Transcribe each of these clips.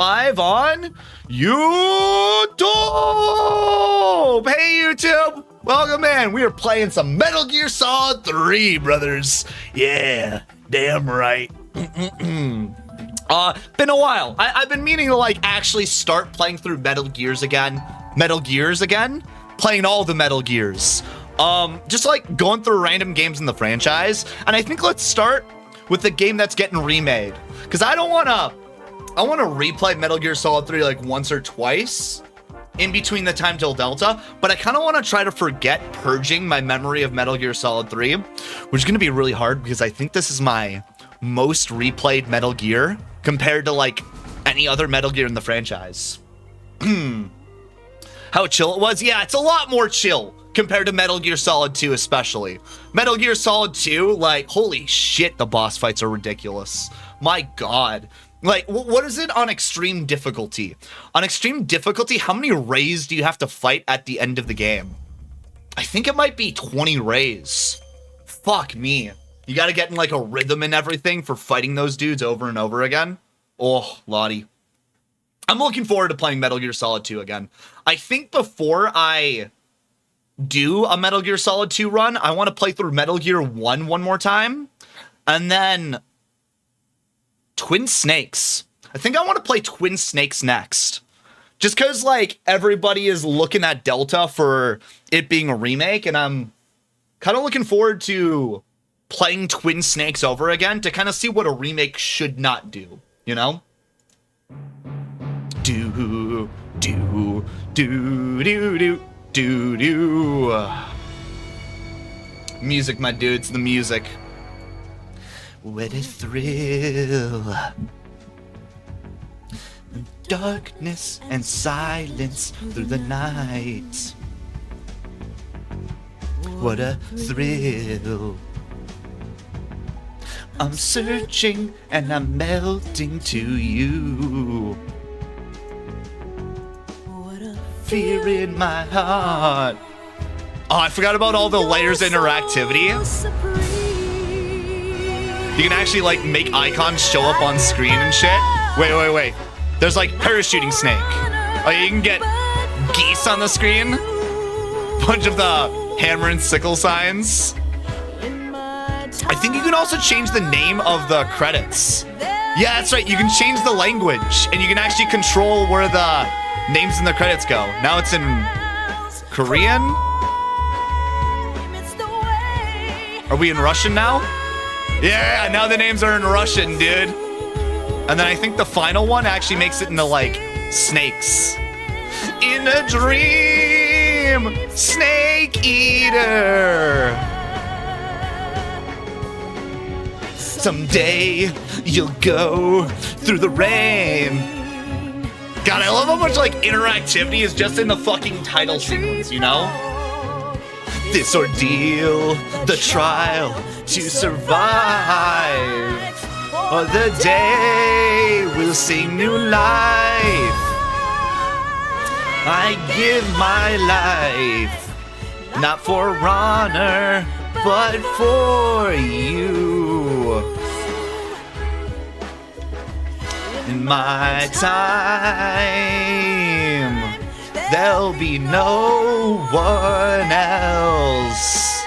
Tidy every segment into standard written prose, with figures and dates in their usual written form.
Live on YouTube. Hey YouTube, welcome in. We are playing some Metal Gear Solid 3, brothers. Yeah, damn right. Been a while. I've been meaning to like actually start playing through Metal Gears again, playing all the Metal Gears. Just like going through random games in the franchise. And I think let's start with the game that's getting remade, because I want to replay Metal Gear Solid 3 like once or twice in between the time till Delta, but I kind of want to try to forget purging my memory of Metal Gear Solid 3, which is going to be really hard because I think this is my most replayed Metal Gear compared to like any other Metal Gear in the franchise. How chill it was? Yeah, it's a lot more chill compared to Metal Gear Solid 2 especially. Metal Gear Solid 2, like, holy shit, the boss fights are ridiculous. My god. Like, what is it on extreme difficulty? On extreme difficulty, how many rays do you have to fight at the end of the game? I think it might be 20 rays. Fuck me. You gotta get in like a rhythm and everything for fighting those dudes over and over again. Oh, Lottie. I'm looking forward to playing Metal Gear Solid 2 again. I think before I do a Metal Gear Solid 2 run, I want to play through Metal Gear 1 one more time. And then Twin Snakes. I think I want to play Twin Snakes next. Just because, like, everybody is looking at Delta for it being a remake, and I'm kind of looking forward to playing Twin Snakes over again to kind of see what a remake should not do, you know? Do, do, do, do, do, do, do. Music, my dudes, the music. What a thrill. Darkness and silence through the night. What a thrill. I'm searching and I'm melting to you. What a fear in my heart. Oh, I forgot about all the layers of interactivity. You can actually like make icons show up on screen and shit. Wait. There's like parachuting snake. Oh, you can get geese on the screen. Bunch of the hammer and sickle signs. I think you can also change the name of the credits. Yeah, that's right. You can change the language and you can actually control where the names in the credits go. Now it's in Korean. Are we in Russian now? Yeah, now the names are in Russian, dude. And then I think the final one actually makes it into, like, snakes. In a dream, snake eater. Someday, you'll go through the rain. God, I love how much, like, interactivity is just in the fucking title sequence, you know? This ordeal, the trial to survive, or the day will sing new life. I give my life, not for honor, but for you. In my time, there'll be no one else.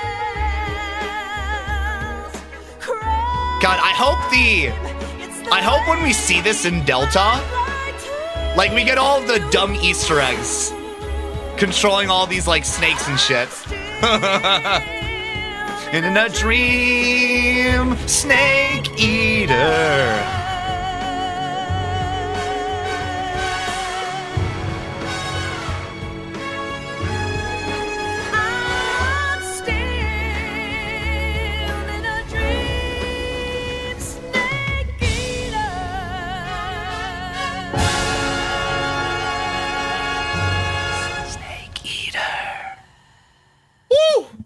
God, I hope when we see this in Delta, like we get all the dumb Easter eggs controlling all these like snakes and shit. In a dream, snake eater.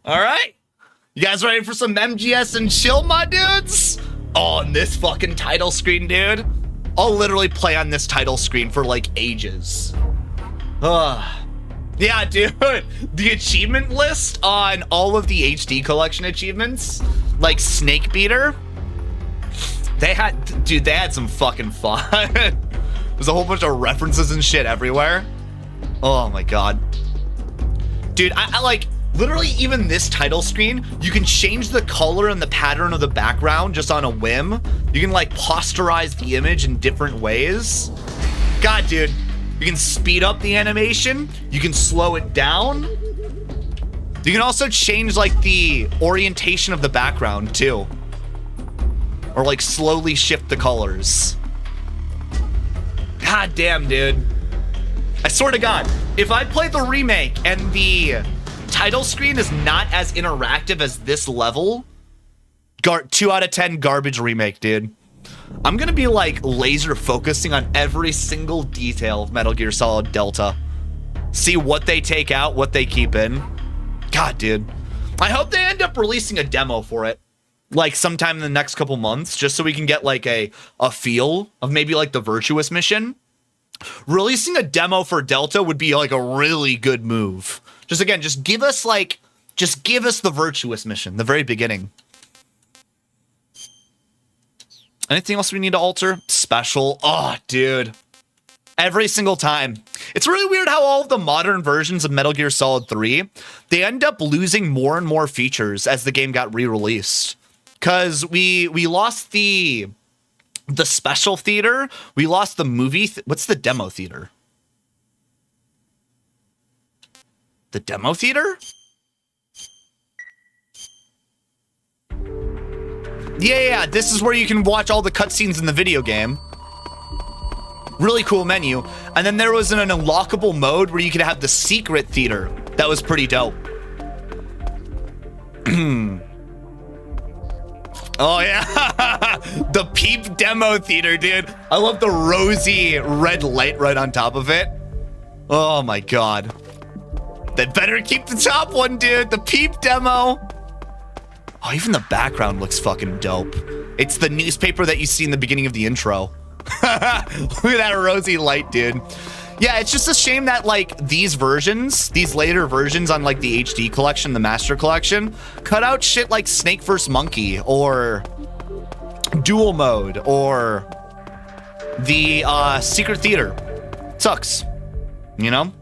All right, you guys ready for some MGS and chill, my dudes? On this fucking title screen, dude. I'll literally play on this title screen for like ages. Yeah, dude, the achievement list on all of the HD collection achievements, like Snake Beater, they had some fucking fun. There's a whole bunch of references and shit everywhere. Oh my god. Dude, I like, literally even this title screen, you can change the color and the pattern of the background just on a whim. You can like posterize the image in different ways. God, dude. You can speed up the animation. You can slow it down. You can also change like the orientation of the background too. Or like slowly shift the colors. God damn, dude. I swear to God, if I play the remake and the title screen is not as interactive as this level, 2 out of 10 garbage remake, dude. I'm gonna be like laser focusing on every single detail of Metal Gear Solid Delta. See what they take out, what they keep in. God, dude. I hope they end up releasing a demo for it, like sometime in the next couple months, just so we can get like a feel of maybe like the Virtuous mission. Releasing a demo for Delta would be like a really good move. Just again, just give us the Virtuous mission, the very beginning. Anything else we need to alter? Special. Oh, dude. Every single time. It's really weird how all of the modern versions of Metal Gear Solid 3, they end up losing more and more features as the game got re-released. Because we lost the special theater. We lost the movie. What's the demo theater? The demo theater? Yeah, this is where you can watch all the cutscenes in the video game. Really cool menu. And then there was an unlockable mode where you could have the secret theater. That was pretty dope. Oh yeah, the Peep demo theater, dude. I love the rosy red light right on top of it. Oh my god. They better keep the top one, dude. The Peep demo. Oh, even the background looks fucking dope. It's the newspaper that you see in the beginning of the intro. Look at that rosy light, dude. Yeah, it's just a shame that like these later versions on like the HD collection, the Master Collection, cut out shit like Snake vs. Monkey or Dual Mode or the Secret Theater. It sucks, you know?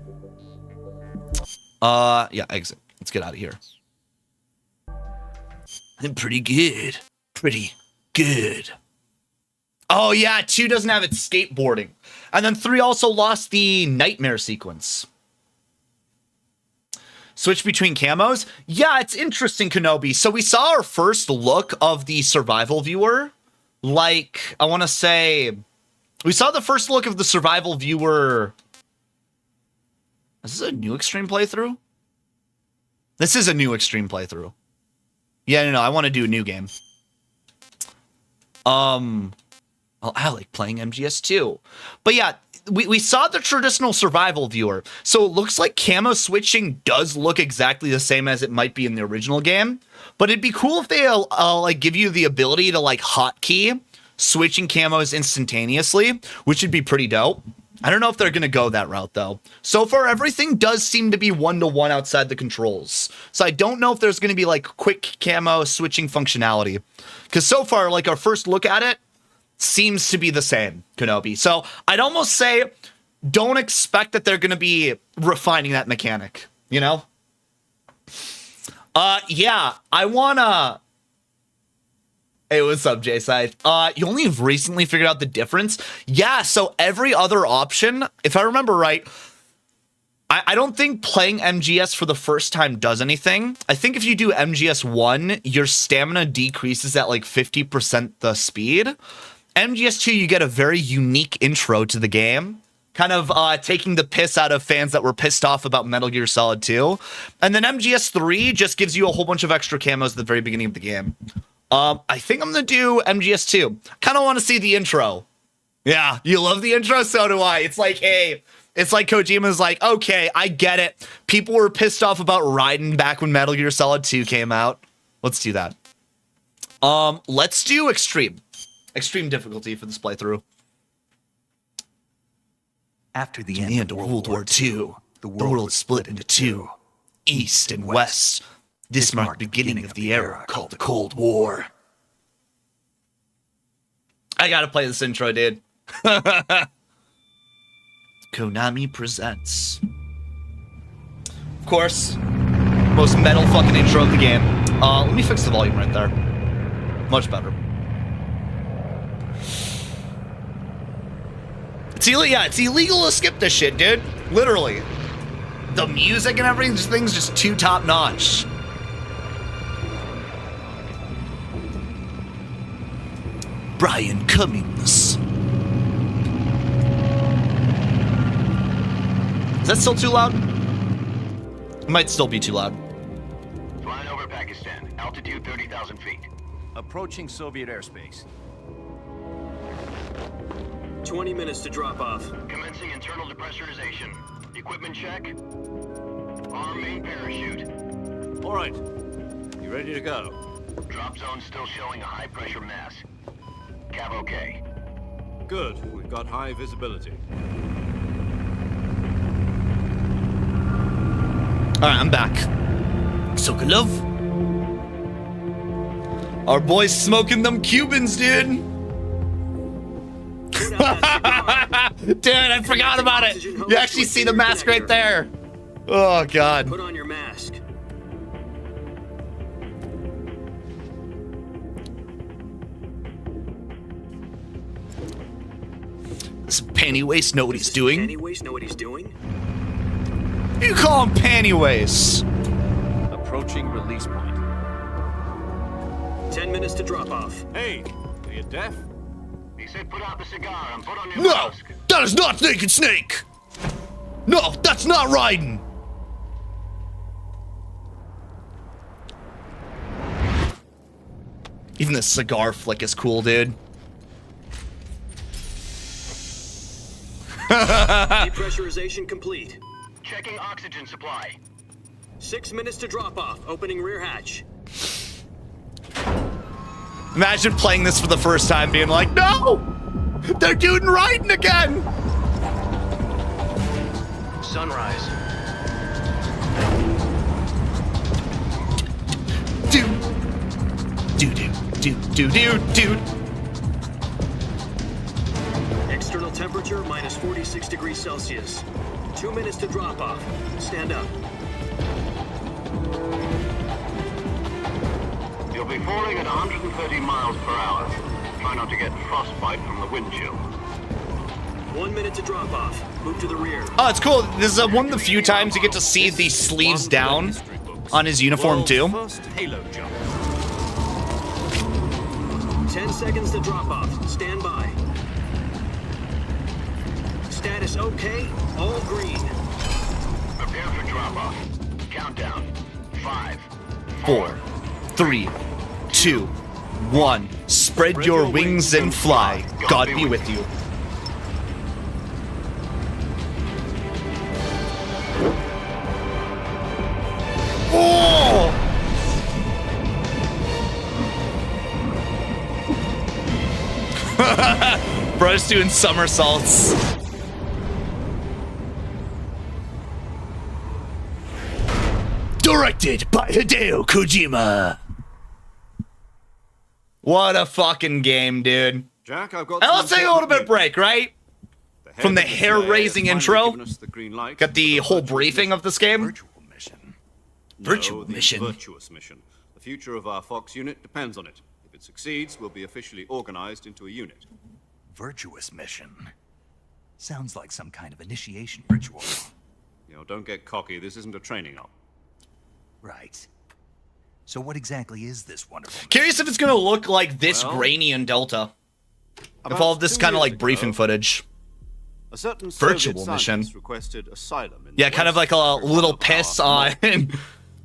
Yeah, exit. Let's get out of here. I'm pretty good. Pretty good. Oh yeah, 2 doesn't have its skateboarding. And then 3 also lost the nightmare sequence. Switch between camos? Yeah, it's interesting, Kenobi. So we saw our first look of the survival viewer. Like, I want to say... We saw the first look of the survival viewer... Is this a new Extreme playthrough? This is a new Extreme playthrough. Yeah, no, I want to do a new game. Well, I like playing MGS2. But yeah, we saw the traditional survival viewer. So it looks like camo switching does look exactly the same as it might be in the original game. But it'd be cool if they like give you the ability to like hotkey switching camos instantaneously, which would be pretty dope. I don't know if they're going to go that route, though. So far, everything does seem to be one-to-one outside the controls. So I don't know if there's going to be, like, quick camo switching functionality. Because so far, like, our first look at it seems to be the same, Kenobi. So I'd almost say don't expect that they're going to be refining that mechanic, you know? Yeah, I want to... Hey, what's up, J-Side? You only have recently figured out the difference? Yeah, so every other option, if I remember right, I don't think playing MGS for the first time does anything. I think if you do MGS1, your stamina decreases at like 50% the speed. MGS2, you get a very unique intro to the game, kind of taking the piss out of fans that were pissed off about Metal Gear Solid 2. And then MGS3 just gives you a whole bunch of extra camos at the very beginning of the game. I think I'm going to do MGS2. Kind of want to see the intro. Yeah, you love the intro? So do I. It's like, hey, it's like Kojima's like, okay, I get it. People were pissed off about Raiden back when Metal Gear Solid 2 came out. Let's do that. Let's do Extreme. Extreme difficulty for this playthrough. After the end of World War II, the world split into two, East and West. This marked the beginning of the era called the Cold War. I gotta play this intro, dude. Konami presents. Of course, most metal fucking intro of the game. Let me fix the volume right there. Much better. It's illegal to skip this shit, dude. Literally. The music and everything, this thing's just too top notch. Brian Cummings. Is that still too loud? It might still be too loud. Flying over Pakistan, altitude 30,000 feet. Approaching Soviet airspace. 20 minutes to drop off. Commencing internal depressurization. Equipment check. Arm main parachute. All right. You ready to go? Drop zone still showing a high pressure mass. Cav okay. Good. We've got high visibility. Alright, I'm back. Sokolov. Our boys smoking them Cubans, dude. Dude, I forgot about it. You actually see the mask right there. Oh, God. Put on your mask. Does Panty Waist know what he's doing? Panty Waist know what he's doing? You call him Panty Waist. Approaching release point. 10 minutes to drop off. Hey, are you deaf? He said put out the cigar and put on your No, mask. that is not Naked Snake. No, that's not Raiden. Even the cigar flick is cool, dude. Depressurization complete. Checking oxygen supply. 6 minutes to drop off. Opening rear hatch. Imagine playing this for the first time being like, no! They're doing Raiden again! Sunrise. Dude. External temperature minus 46 degrees Celsius. 2 minutes to drop off. Stand up. You'll be falling at 130 miles per hour. Try not to get frostbite from the wind chill. 1 minute to drop off. Move to the rear. Oh, it's cool. This is one of the few times you get to see the sleeves down on his uniform, too. First halo jump. 10 seconds to drop off. Stand by. Status okay. All green. Prepare for drop off. Countdown. 5, 4, 3, 2, 1. Spread your wings and fly. God be with you. Oh! Bro's doing somersaults. Directed by Hideo Kojima. What a fucking game, dude. Jack, I've got. And let's take a little bit of break, right? From the hair-raising intro, got the whole briefing of this game. Virtual mission. Virtual mission. Virtuous mission. The future of our Fox unit depends on it. If it succeeds, we'll be officially organized into a unit. Virtuous mission. Sounds like some kind of initiation ritual. You know, don't get cocky. This isn't a training op. Right. So what exactly is this wonderful mission? Curious if it's gonna look like this Well, grainy in Delta. If about all of this 2 kind of years like ago, briefing footage. A certain Virtual Soviet mission. scientist requested asylum in Yeah, the kind of West like a for little power piss power. on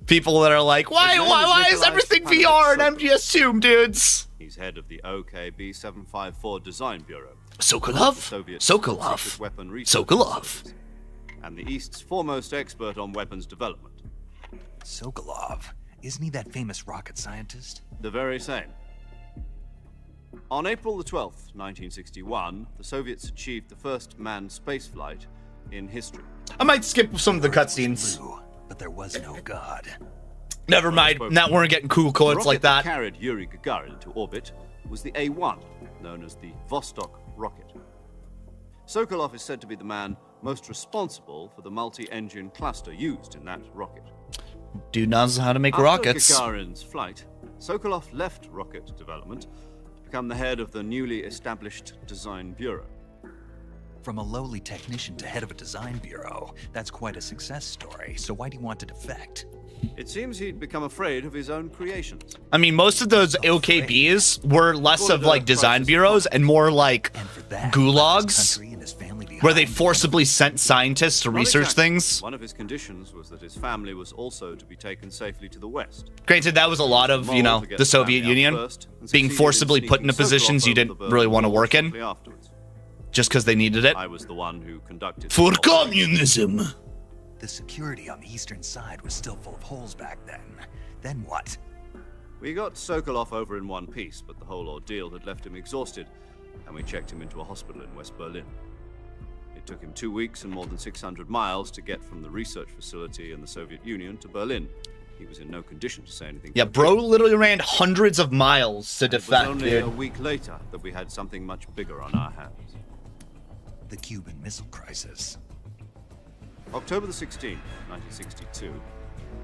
people that are like, why is everything VR and MGS2, dudes? He's head of the OKB 754 Design Bureau. Sokolov? Soviet Sokolov. secret weapon research Sokolov. facilities, and the East's foremost expert on weapons development. Sokolov. Isn't he that famous rocket scientist? The very same. On April the 12th, 1961, the Soviets achieved the first manned spaceflight in history. I might skip some of the cutscenes. Blue, but there was no god. Never mind. Now we're getting cool The quotes rocket like that. carried Yuri Gagarin to orbit was the A-1, known as the Vostok rocket. Sokolov is said to be the man most responsible for the multi-engine cluster used in that rocket. Dude knows how to make After rockets. Gagarin's flight, Sokolov left rocket development to become the head of the newly established Design Bureau. From a lowly technician to head of a design bureau, that's quite a success story. So why do you want to defect? It seems he'd become afraid of his own creations. I mean, most of those OKBs were less of like design bureaus and more like And for that, gulags, country and his family where they behind. forcibly sent scientists to Not research exactly. things. One of his conditions was that his family was also to be taken safely to the west. Granted, that was a lot of, you know, the Soviet Union being forcibly put into positions you didn't really want to work in, just because they needed it. I was the one who conducted For the operation. communism! The security on the eastern side was still full of holes back then. Then what? We got Sokolov over in one piece, but the whole ordeal had left him exhausted, and we checked him into a hospital in West Berlin. It took him 2 weeks and more than 600 miles to get from the research facility in the Soviet Union to Berlin. He was in no condition to say anything. Yeah, bro literally ran hundreds of miles to It was defect, only dude. a week later that we had something much bigger on our hands. The Cuban Missile Crisis. October the 16th, 1962,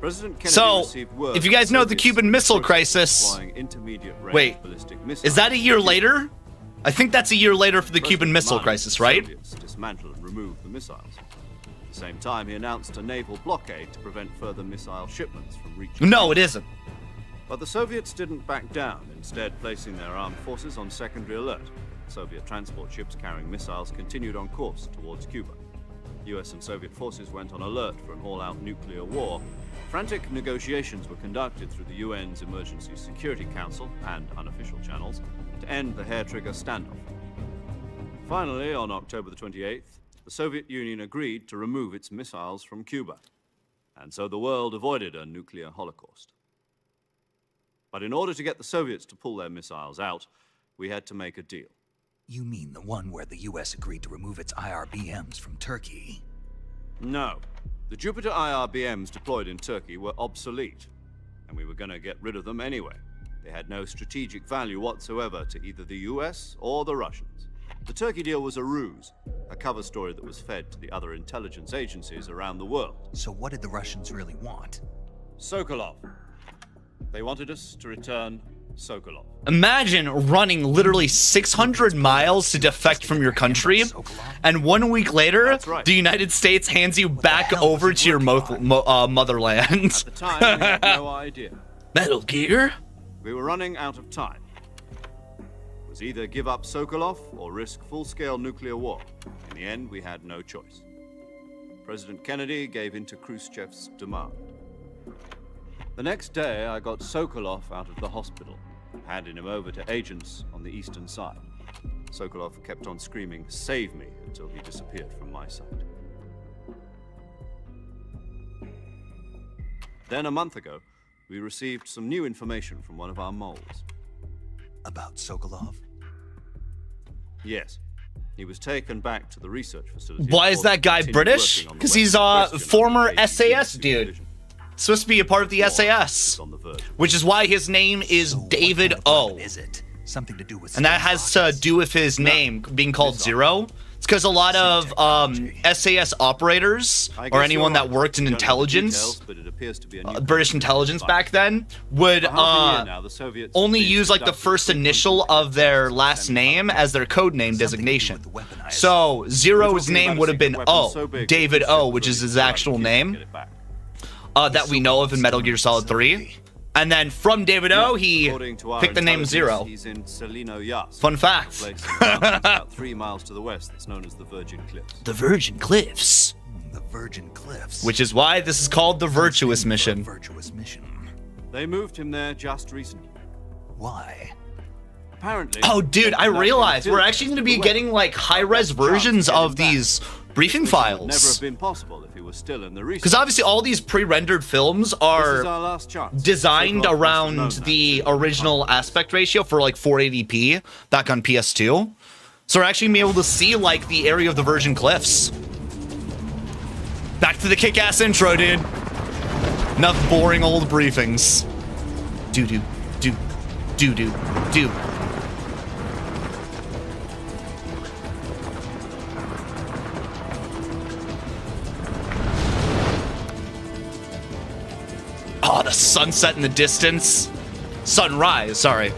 President Kennedy So, received word if you guys know the Soviets Cuban Missile were Crisis- deploying intermediate-range Wait, ballistic missiles. Is that a year later? I think that's a year later for the President Cuban Missile demanded Crisis, the right? Soviets dismantle and remove the missiles. At the same time, he announced a naval blockade to prevent further missile shipments from reaching. No, it isn't. But the Soviets didn't back down, instead placing their armed forces on secondary alert. Soviet transport ships carrying missiles continued on course towards Cuba. US and Soviet forces went on alert for an all-out nuclear war. Frantic negotiations were conducted through the UN's Emergency Security Council and unofficial channels to end the hair-trigger standoff. Finally, on October the 28th, the Soviet Union agreed to remove its missiles from Cuba. And so the world avoided a nuclear holocaust. But in order to get the Soviets to pull their missiles out, we had to make a deal. You mean the one where the US agreed to remove its IRBMs from Turkey? No. The Jupiter IRBMs deployed in Turkey were obsolete, and we were going to get rid of them anyway. They had no strategic value whatsoever to either the US or the Russians. The Turkey deal was a ruse, a cover story that was fed to the other intelligence agencies around the world. So what did the Russians really want? Sokolov. They wanted us to return Sokolov. Imagine running literally 600 miles to defect from your country, and 1 week later, That's right. the United States hands you back hell was over he to your working on? motherland. At the time, we had no idea. Metal Gear? We were running out of time. It was either give up Sokolov or risk full-scale nuclear war. In the end, we had no choice. President Kennedy gave in to Khrushchev's demand. The next day, I got Sokolov out of the hospital, handing him over to agents on the eastern side. Sokolov kept on screaming, "Save me," until he disappeared from my sight. Then, a month ago, we received some new information from one of our moles. About Sokolov? Yes. He was taken back to the research facility. Why is that guy British? Because he's a former SAS dude. Supposed to be a part of the SAS, which is why his name is So what David kind of O. weapon is it? Something to do with And that has to do with his name being called Zero. It's because a lot of SAS operators or anyone that worked in intelligence, British intelligence back then, would only use like the first initial of their last name as their code name designation. So Zero's name would have been O, David O, which is his actual name that we know of in Metal Gear Solid 3. And then from David O, he picked the name Zero. He's in Celino Yas, Fun fact. a place about 3 miles to the west that's known as the Virgin Cliffs. The Virgin Cliffs. The Virgin Cliffs. Which is why this is called the Virtuous Mission. Virtuous mission. They moved him there just recently. Why? Apparently. Oh, dude, I realized we're actually going to be getting like high-res versions of these briefing Never have files. been possible if he was still in the research. Because obviously all these pre-rendered films This is are our last chance. designed Sokolov must have around known the that. original aspect ratio for like 480p back on PS2. So we're actually going to be able to see like the area of the Virgin Cliffs. Back to the kick-ass intro, dude. Enough boring old briefings. Do-do, do, do-do, do. Oh, the sunset in the distance. Sunrise, sorry.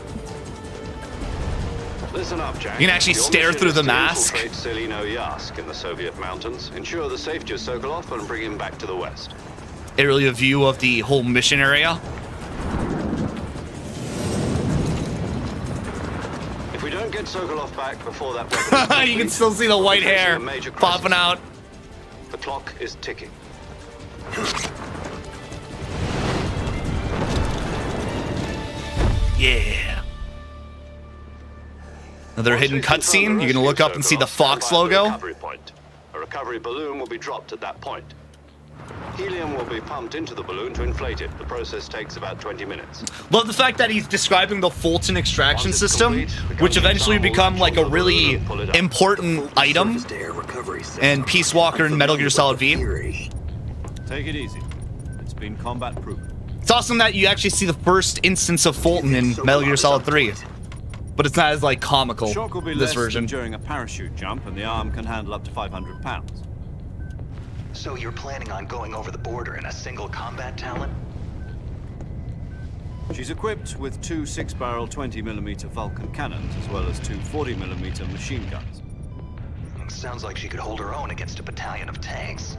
Listen up, Jack. You can actually Your stare mission through is the to mask. infiltrate Selino-Yask in the Soviet mountains, ensure the safety of Sokolov, and bring him back to the west. Aerial view of the whole mission area. If we don't get Sokolov back before that weapon is complete, You can still see the white we'll be facing hair a major popping crisis. out. The clock is ticking. Yeah. Another Once hidden we confirm cutscene. the You're gonna look rescue up and see the Sokolov, stand Fox by at the logo. recovery point. A recovery balloon will be dropped at that point. Helium will be pumped into the balloon to inflate it. The process takes about 20 minutes. Love the fact that he's describing the Fulton extraction Once it's system, complete, the which gun eventually missile will become latch like a onto the balloon really and pull it up. important item Surface-to-air recovery system. in Peace Walker and Metal Gear Solid V. Theory. Take it easy. It's been combat proven. It's awesome that you actually see the first instance of Fulton in Metal Gear Solid 3, but it's not as like comical Shock will be this less version. than during a parachute jump, and the arm can handle up to 500 pounds. So you're planning on going over the border in a single combat talent? She's equipped with two 6-barrel 20mm Vulcan cannons, as well as two 40mm machine guns. Sounds like she could hold her own against a battalion of tanks.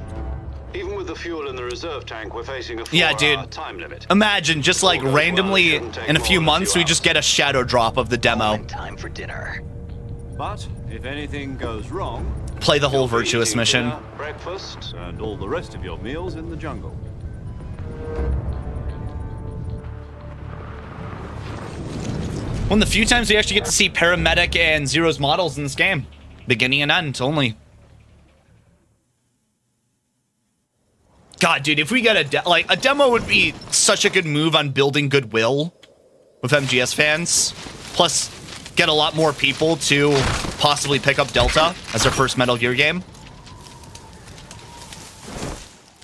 Even with the fuel in the reserve tank, we're facing a 4-hour Yeah, dude. time limit. Imagine just like All goes well, randomly it shouldn't take in a more few than a months few we just hours. get a shadow drop of the demo. In time for dinner. But if anything goes wrong, Play the whole you'll be Virtuous eating mission. dinner, breakfast, and all the rest of your meals in the jungle. One of the few times we actually get to see Paramedic and Zero's models in this game. Beginning and end only. God, dude, if we get a demo would be such a good move on building goodwill with MGS fans. Plus, get a lot more people to possibly pick up Delta as their first Metal Gear game.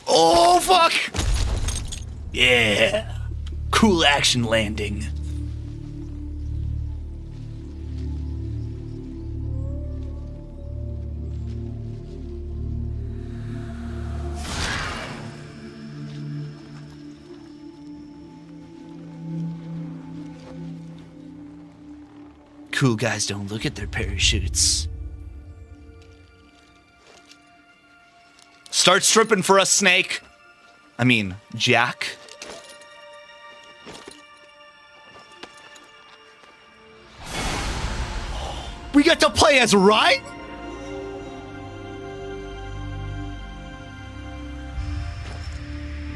Oh, fuck! Yeah. Cool action landing. Cool guys don't look at their parachutes. Start stripping for us, Snake. I mean, Jack. We get to play as Ryan?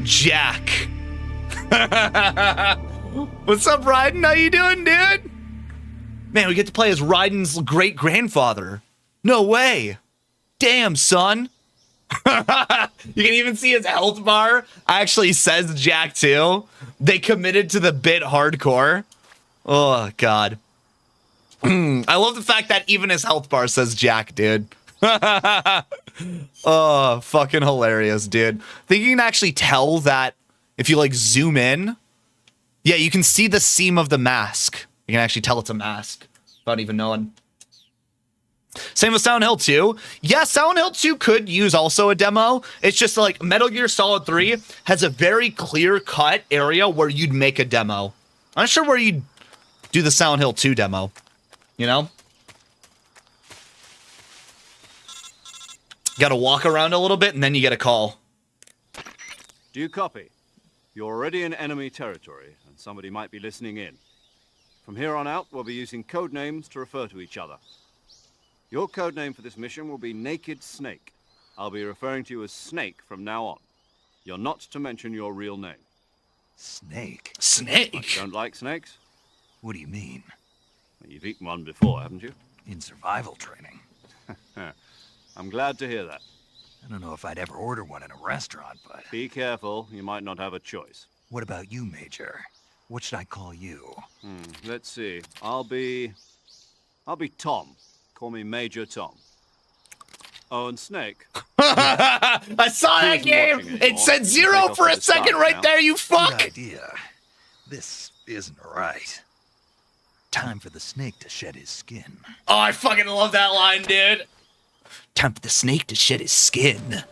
Jack. What's up, Ryden? How you doing, dude? Man, we get to play as Ryden's great-grandfather. No way. Damn, son. You can even see his health bar actually says Jack, too. They committed to the bit hardcore. Oh, God. I love the fact that even his health bar says Jack, dude. Oh, fucking hilarious, dude. I think you can actually tell that if you, like, zoom in. Yeah, you can see the seam of the mask. You can actually tell it's a mask without even knowing. Same with Silent Hill 2. Yeah, Silent Hill 2 could use also a demo. It's just like Metal Gear Solid 3 has a very clear-cut area where you'd make a demo. I'm not sure where you'd do the Silent Hill 2 demo. You know? Gotta walk around a little bit and then you get a call. Do you copy? You're already in enemy territory, and somebody might be listening in. From here on out, we'll be using code names to refer to each other. Your code name for this mission will be Naked Snake. I'll be referring to you as Snake from now on. You're not to mention your real name. Snake? Snake? Don't like snakes? What do you mean? You've eaten one before, haven't you? In survival training. I'm glad to hear that. I don't know if I'd ever order one in a restaurant, but... Be careful, you might not have a choice. What about you, Major? What should I call you? Let's see. I'll be Tom. Call me Major Tom. Oh, and Snake. I saw that game! It said 0 for a second right there, you Good fuck! idea. This isn't right. Time for the snake to shed his skin. Oh, I fucking love that line, dude. Time for the snake to shed his skin.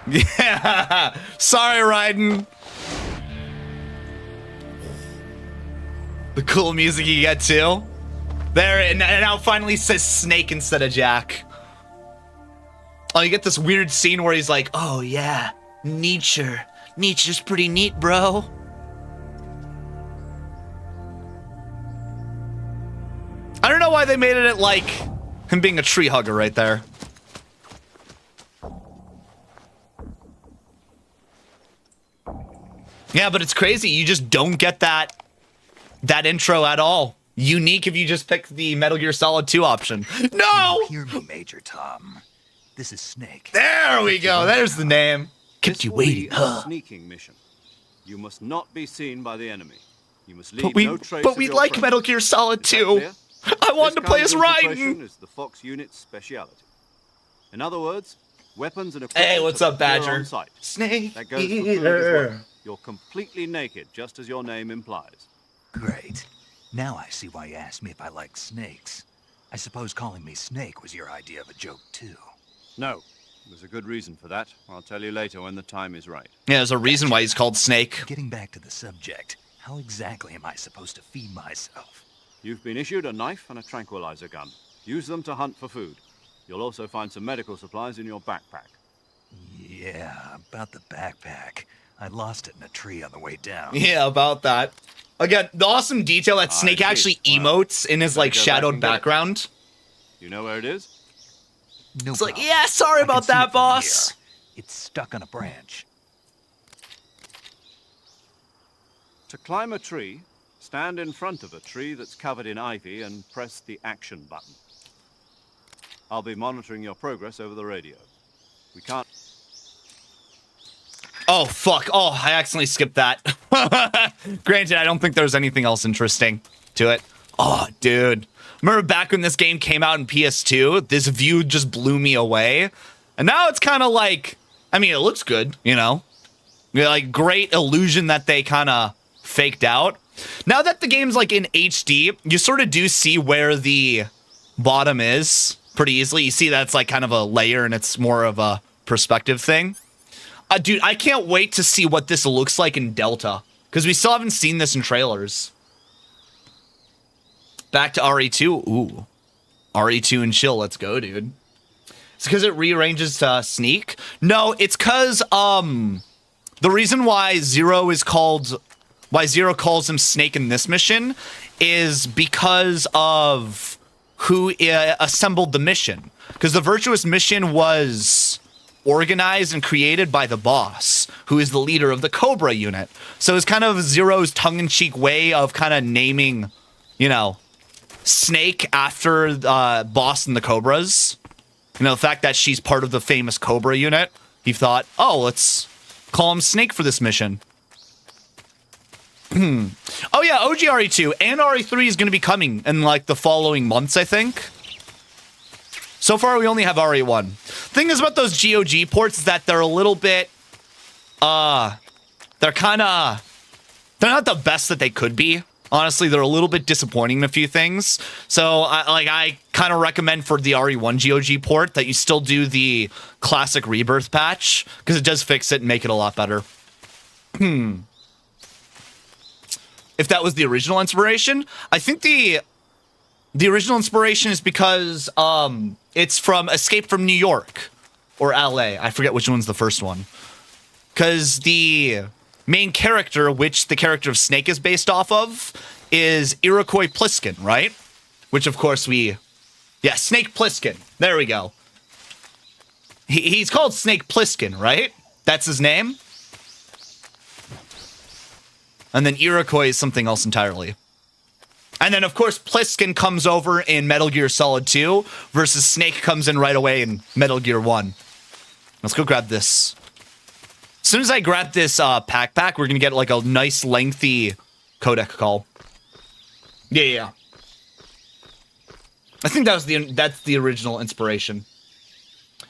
Yeah. Sorry, Raiden. The cool music you get too. There, and now it finally says Snake instead of Jack. Oh, you get this weird scene where he's like, oh yeah, nature. Nature's pretty neat, bro. I don't know why they made it like him being a tree hugger right there. Yeah, but it's crazy. You just don't get that intro at all. Unique if you just pick the Metal Gear Solid 2 option. No! Hear me, Major Tom. This is Snake. There we go. There's the name. Kept This you will be waiting, a huh? sneaking mission. You must not be seen by the enemy. You must leave But we, no trace but of we your like presence. Metal Gear Solid Is that 2. clear? I wanted to This play kind as of infiltration Raiden. is the Fox unit's speciality. In other words, weapons and equipment Hey, what's are up, here Badger? on site. Snake That goes for food as well. Eater. You're completely naked, just as your name implies. Great. Now I see why you asked me if I like snakes. I suppose calling me Snake was your idea of a joke, too. No, there's a good reason for that. I'll tell you later when the time is right. Yeah, there's a reason why he's called Snake. Getting back to the subject, how exactly am I supposed to feed myself? You've been issued a knife and a tranquilizer gun. Use them to hunt for food. You'll also find some medical supplies in your backpack. Yeah, about the backpack. I lost it in a tree on the way down. Yeah, about that. Again, the awesome detail that Snake see. actually Well, emotes in his better like go back shadowed and get it. background. You know where it is? No It's like, problem. yeah, sorry I can about see it that, from boss. here. It's stuck on a branch. To climb a tree, stand in front of a tree that's covered in ivy and press the action button. I'll be monitoring your progress over the radio. We can't... Oh, fuck. Oh, I accidentally skipped that. Granted, I don't think there's anything else interesting to it. Oh, dude. Remember back when this game came out in PS2? This view just blew me away. And now it's kind of like, I mean, it looks good, you know? Yeah, like, great illusion that they kind of faked out. Now that the game's like in HD, you sort of do see where the bottom is pretty easily. You see that it's like kind of a layer and it's more of a perspective thing. Dude, I can't wait to see what this looks like in Delta, because we still haven't seen this in trailers. Back to RE2. Ooh. RE2 and chill. Let's go, dude. It's because it rearranges Sneak? No, it's because, the reason why Zero calls him Snake in this mission is because of who assembled the mission. Because the Virtuous mission was organized and created by the boss, who is the leader of the Cobra unit. So it's kind of Zero's tongue-in-cheek way of kind of naming, you know, Snake after boss and the Cobras. You know, the fact that she's part of the famous Cobra unit. He thought, oh, let's call him Snake for this mission. Oh yeah, OG RE2 and RE3 is going to be coming in like the following months, I think. So far, we only have RE1. Thing is about those GOG ports is that they're a little bit, they're not the best that they could be. Honestly, they're a little bit disappointing in a few things. So, I kind of recommend for the RE1 GOG port that you still do the classic Rebirth patch, because it does fix it and make it a lot better. If that was the original inspiration, I think the original inspiration is because it's from Escape from New York or LA. I forget which one's the first one. Because the main character, which the character of Snake is based off of, is Iroquois Pliskin, right? Which, of course, Snake Plissken. There we go. He's called Snake Plissken, right? That's his name? And then Iroquois is something else entirely. And then, of course, Pliskin comes over in Metal Gear Solid 2 versus Snake comes in right away in Metal Gear 1. Let's go grab this. As soon as I grab this pack, we're going to get like a nice lengthy codec call. Yeah. I think that's the original inspiration.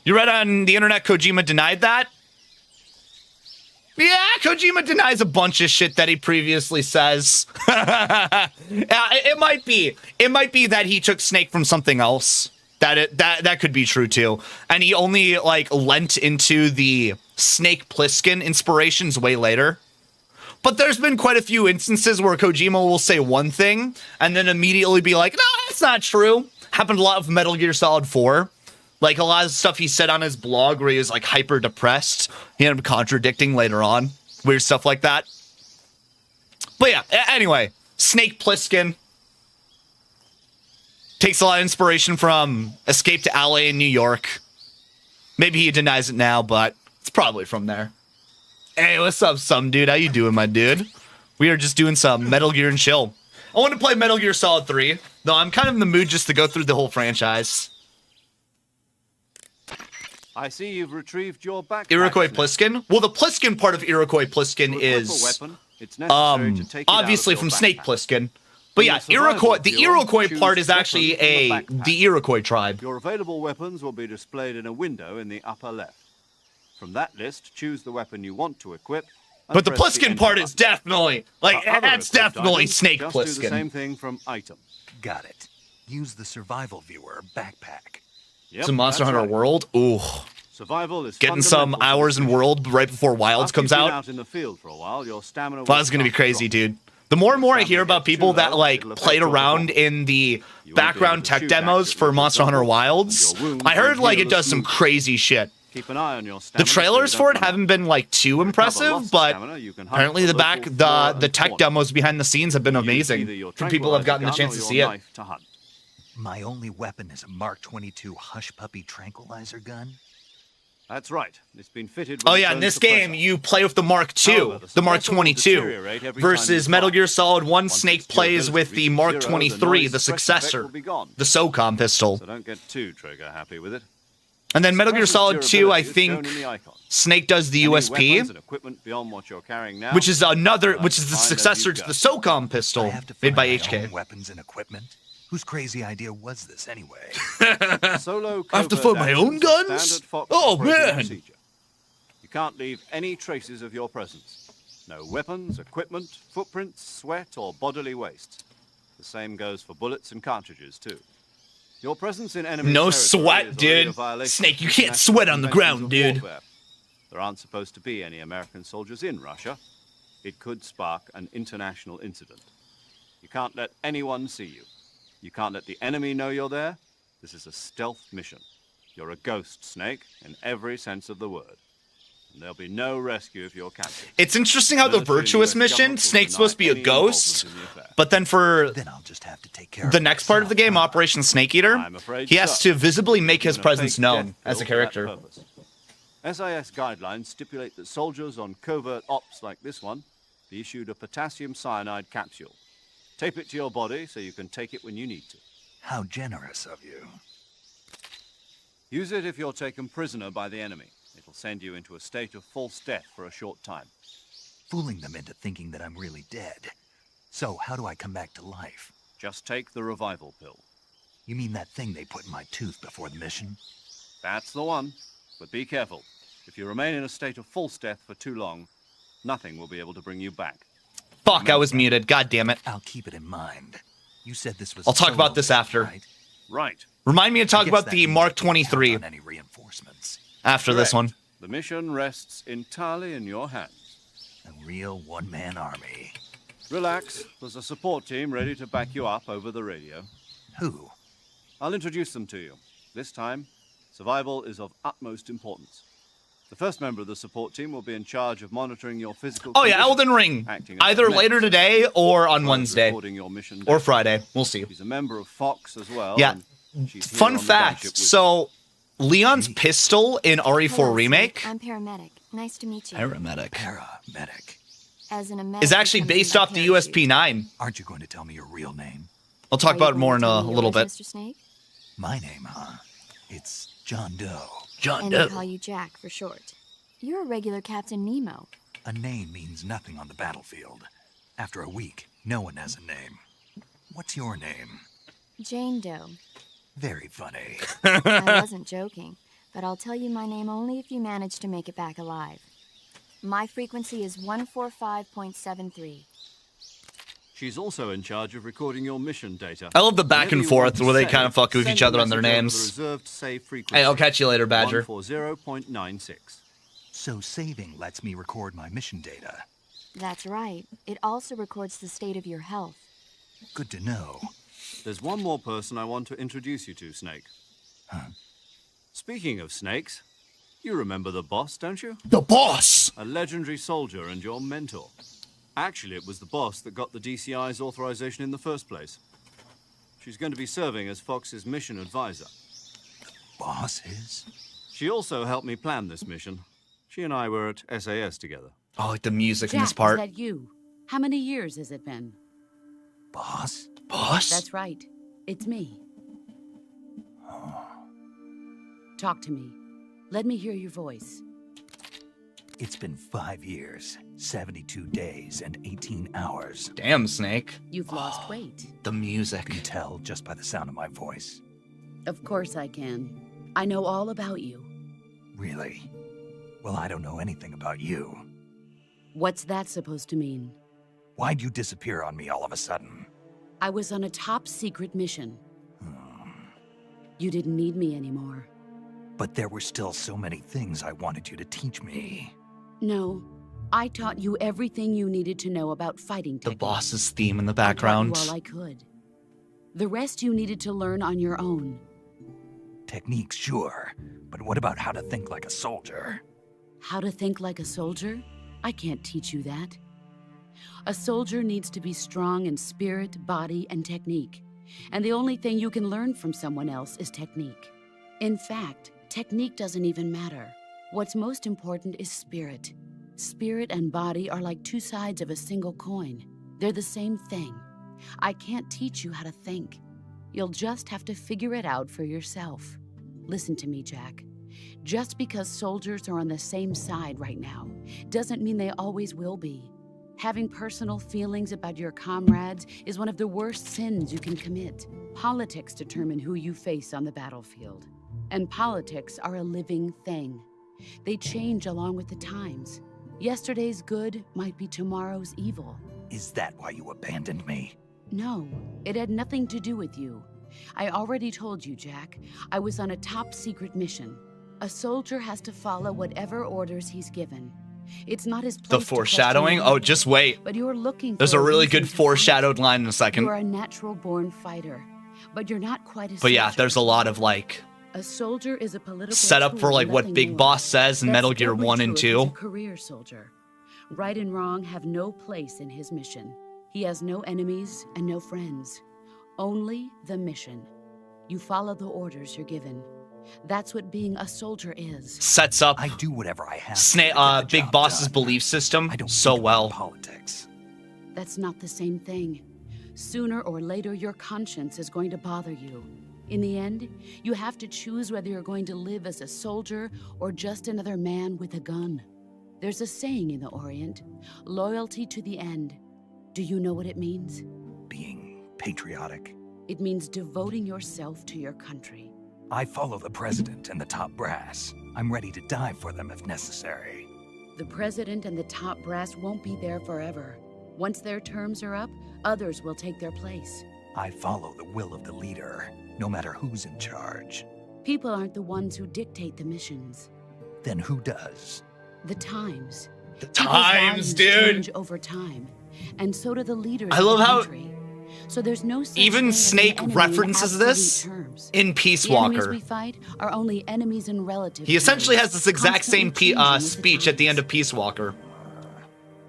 You read on the internet Kojima denied that? Yeah, Kojima denies a bunch of shit that he previously says. It might be that he took Snake from something else. That could be true too. And he only like lent into the Snake Plissken inspirations way later. But there's been quite a few instances where Kojima will say one thing and then immediately be like, no, that's not true. Happened a lot with Metal Gear Solid 4. Like, a lot of stuff he said on his blog where he was, like, hyper depressed. He ended up contradicting later on. Weird stuff like that. But yeah, anyway, Snake Plissken takes a lot of inspiration from Escape to LA in New York. Maybe he denies it now, but it's probably from there. Hey, what's up, some dude? How you doing, my dude? We are just doing some Metal Gear and chill. I want to play Metal Gear Solid 3, though I'm kind of in the mood just to go through the whole franchise. I see you've retrieved your backpack. Iroquois Plissken? Well, the Plissken part of Iroquois Plissken is obviously from Snake Plissken. But yeah, the Iroquois part is actually the Iroquois tribe. Your available weapons will be displayed in a window in the upper left. From that list, choose the weapon you want to equip. But the Plissken part is definitely, like, that's definitely Snake Plissken. Just do the same thing from item. Got it. Use the survival viewer backpack. Yep, Some Monster Hunter World? Ooh. Survival is getting some hours in World right before Wilds comes out. In the field for a while, your stamina that's going to be crazy, dude. The more and more I hear about people that, like, played around in the background tech demos for Monster Hunter Wilds, I heard, like, it does some crazy shit. Keep an eye on your stamina. The trailers for it haven't been, like, too impressive, but apparently the tech demos behind the scenes have been amazing. For people who have gotten the chance to see it. My only weapon is a Mark 22 Hush Puppy tranquilizer gun? That's right. It's been fitted with oh yeah, in this game, you play with the Mark II, the Mark 22, versus Metal Gear Solid 1, Snake plays with the Mark 23, the successor, the SOCOM pistol. So don't get too trigger happy with it. And then Metal Gear Solid 2, I think Snake does the USP, which is the successor to the SOCOM pistol made by HK. Weapons and equipment. Whose crazy idea was this anyway? Solo I have to find my own guns? Oh man! Procedure. You can't leave any traces of your presence. No weapons, equipment, footprints, sweat, or bodily waste. The same goes for bullets and cartridges too. Your presence in enemy no territory sweat, is already a dude. violation Snake, you of can't international sweat on the conventions ground, of dude. warfare. There aren't supposed to be any American soldiers in Russia. It could spark an international incident. You can't let anyone see you. You can't let the enemy know you're there. This is a stealth mission. You're a ghost, Snake, in every sense of the word. And there'll be no rescue if you're captured. It's interesting how the Virtuous mission, Snake's supposed to be a ghost, but then for I'll just have to take care the next part of the game, Operation Snake Eater, he has to visibly make his presence known as a character. SIS guidelines stipulate that soldiers on covert ops like this one be issued a potassium cyanide capsule. Tape it to your body so you can take it when you need to. How generous of you. Use it if you're taken prisoner by the enemy. It'll send you into a state of false death for a short time. Fooling them into thinking that I'm really dead. So, how do I come back to life? Just take the revival pill. You mean that thing they put in my tooth before the mission? That's the one. But be careful. If you remain in a state of false death for too long, nothing will be able to bring you back. Fuck, I was muted. God damn it. I'll keep it in mind. You said this was I'll talk about this after. Right? Right. Remind me to talk about the Mark 23 on any reinforcements. after this one. The mission rests entirely in your hands. A real one-man army. Relax. There's a support team ready to back you up over the radio. Who? I'll introduce them to you. This time, survival is of utmost importance. The first member of the support team will be in charge of monitoring your physical Oh yeah, condition, Elden Ring. acting as Either a later medic, today or on as well as Wednesday. recording your mission Or data. Friday. We'll see. She's a member of Fox as well. Yeah. and she's here Fun on the fact. gunship with So, Leon's pistol in RE4 Hello, Remake I'm paramedic. Nice to meet you. Paramedic. As an is actually based off the USP-9. Aren't you going to tell me your real name? I'll talk about it more in a little bit. Mr. Snake? My name, huh? It's John Doe. And they call you Jack for short. You're a regular Captain Nemo. A name means nothing on the battlefield. After a week, no one has a name. What's your name? Jane Doe. Very funny. I wasn't joking, but I'll tell you my name only if you manage to make it back alive. My frequency is 145.73. She's also in charge of recording your mission data. I love the back Whenever and you forth want to where they save, kind of fuck with send each a other on their message over names. the reserved save Hey, I'll catch you later, Badger. 140.96. So saving lets me record my mission data. That's right. It also records the state of your health. Good to know. There's one more person I want to introduce you to, Snake. Huh? Speaking of snakes, you remember the boss, don't you? The boss! A legendary soldier and your mentor. Actually, it was the boss that got the DCI's authorization in the first place. She's going to be serving as Fox's mission advisor. Boss is? She also helped me plan this mission. She and I were at SAS together. Oh, like the music in Jack, this part. is that you? How many years has it been? Boss? Boss? That's right. It's me. Talk to me. Let me hear your voice. It's been 5 years, 72 days, and 18 hours. Damn, Snake. You've lost weight. The music. You can tell just by the sound of my voice. Of course I can. I know all about you. Really? Well, I don't know anything about you. What's that supposed to mean? Why'd you disappear on me all of a sudden? I was on a top secret mission. You didn't need me anymore. But there were still so many things I wanted you to teach me. No, I taught you everything you needed to know about fighting The techniques. boss's theme in the I taught background. you all I could. The rest you needed to learn on your own. Techniques, sure. But what about how to think like a soldier? How to think like a soldier? I can't teach you that. A soldier needs to be strong in spirit, body, and technique. And the only thing you can learn from someone else is technique. In fact, technique doesn't even matter. What's most important is spirit. Spirit and body are like two sides of a single coin. They're the same thing. I can't teach you how to think. You'll just have to figure it out for yourself. Listen to me, Jack. Just because soldiers are on the same side right now doesn't mean they always will be. Having personal feelings about your comrades is one of the worst sins you can commit. Politics determine who you face on the battlefield. And politics are a living thing. They change along with the times. Yesterday's good might be tomorrow's evil. Is that why you abandoned me? No, it had nothing to do with you. I already told you, Jack. I was on a top secret mission. A soldier has to follow whatever orders he's given. It's not his place The to foreshadowing? question Oh, just wait. but you're looking There's for a really reason good to foreshadowed fight. line in a second. You're a natural-born fighter, but you're not quite a But yeah, soldier. there's a lot of like A soldier is a political set up for tool, like what nothing Big more. Boss says in That's Metal Gear doubly 1 true and if he's a 2. career soldier. Right and wrong have no place in his mission. He has no enemies and no friends. Only the mission. You follow the orders you're given. That's what being a soldier is. Sets up I do whatever I have to Snake, get the Big job Boss's done. belief system I don't so think about well. politics. That's not the same thing. Sooner or later, your conscience is going to bother you. In the end, you have to choose whether you're going to live as a soldier or just another man with a gun. There's a saying in the Orient, loyalty to the end. Do you know what it means? Being patriotic. It means devoting yourself to your country. I follow the president and the top brass. I'm ready to die for them if necessary. The president and the top brass won't be there forever. Once their terms are up, others will take their place. I follow the will of the leader, no matter who's in charge. People aren't the ones who dictate the missions. Then who does? The times. The People's times, values dude. change over time, and so do the leaders. I of love the how country. So there's no such even thing as an Snake enemy in references absolute this terms. in The enemies Peace we fight are only enemies in relative. He essentially terms, has this exact same constantly changing with the speech at the end times. of Peace Walker.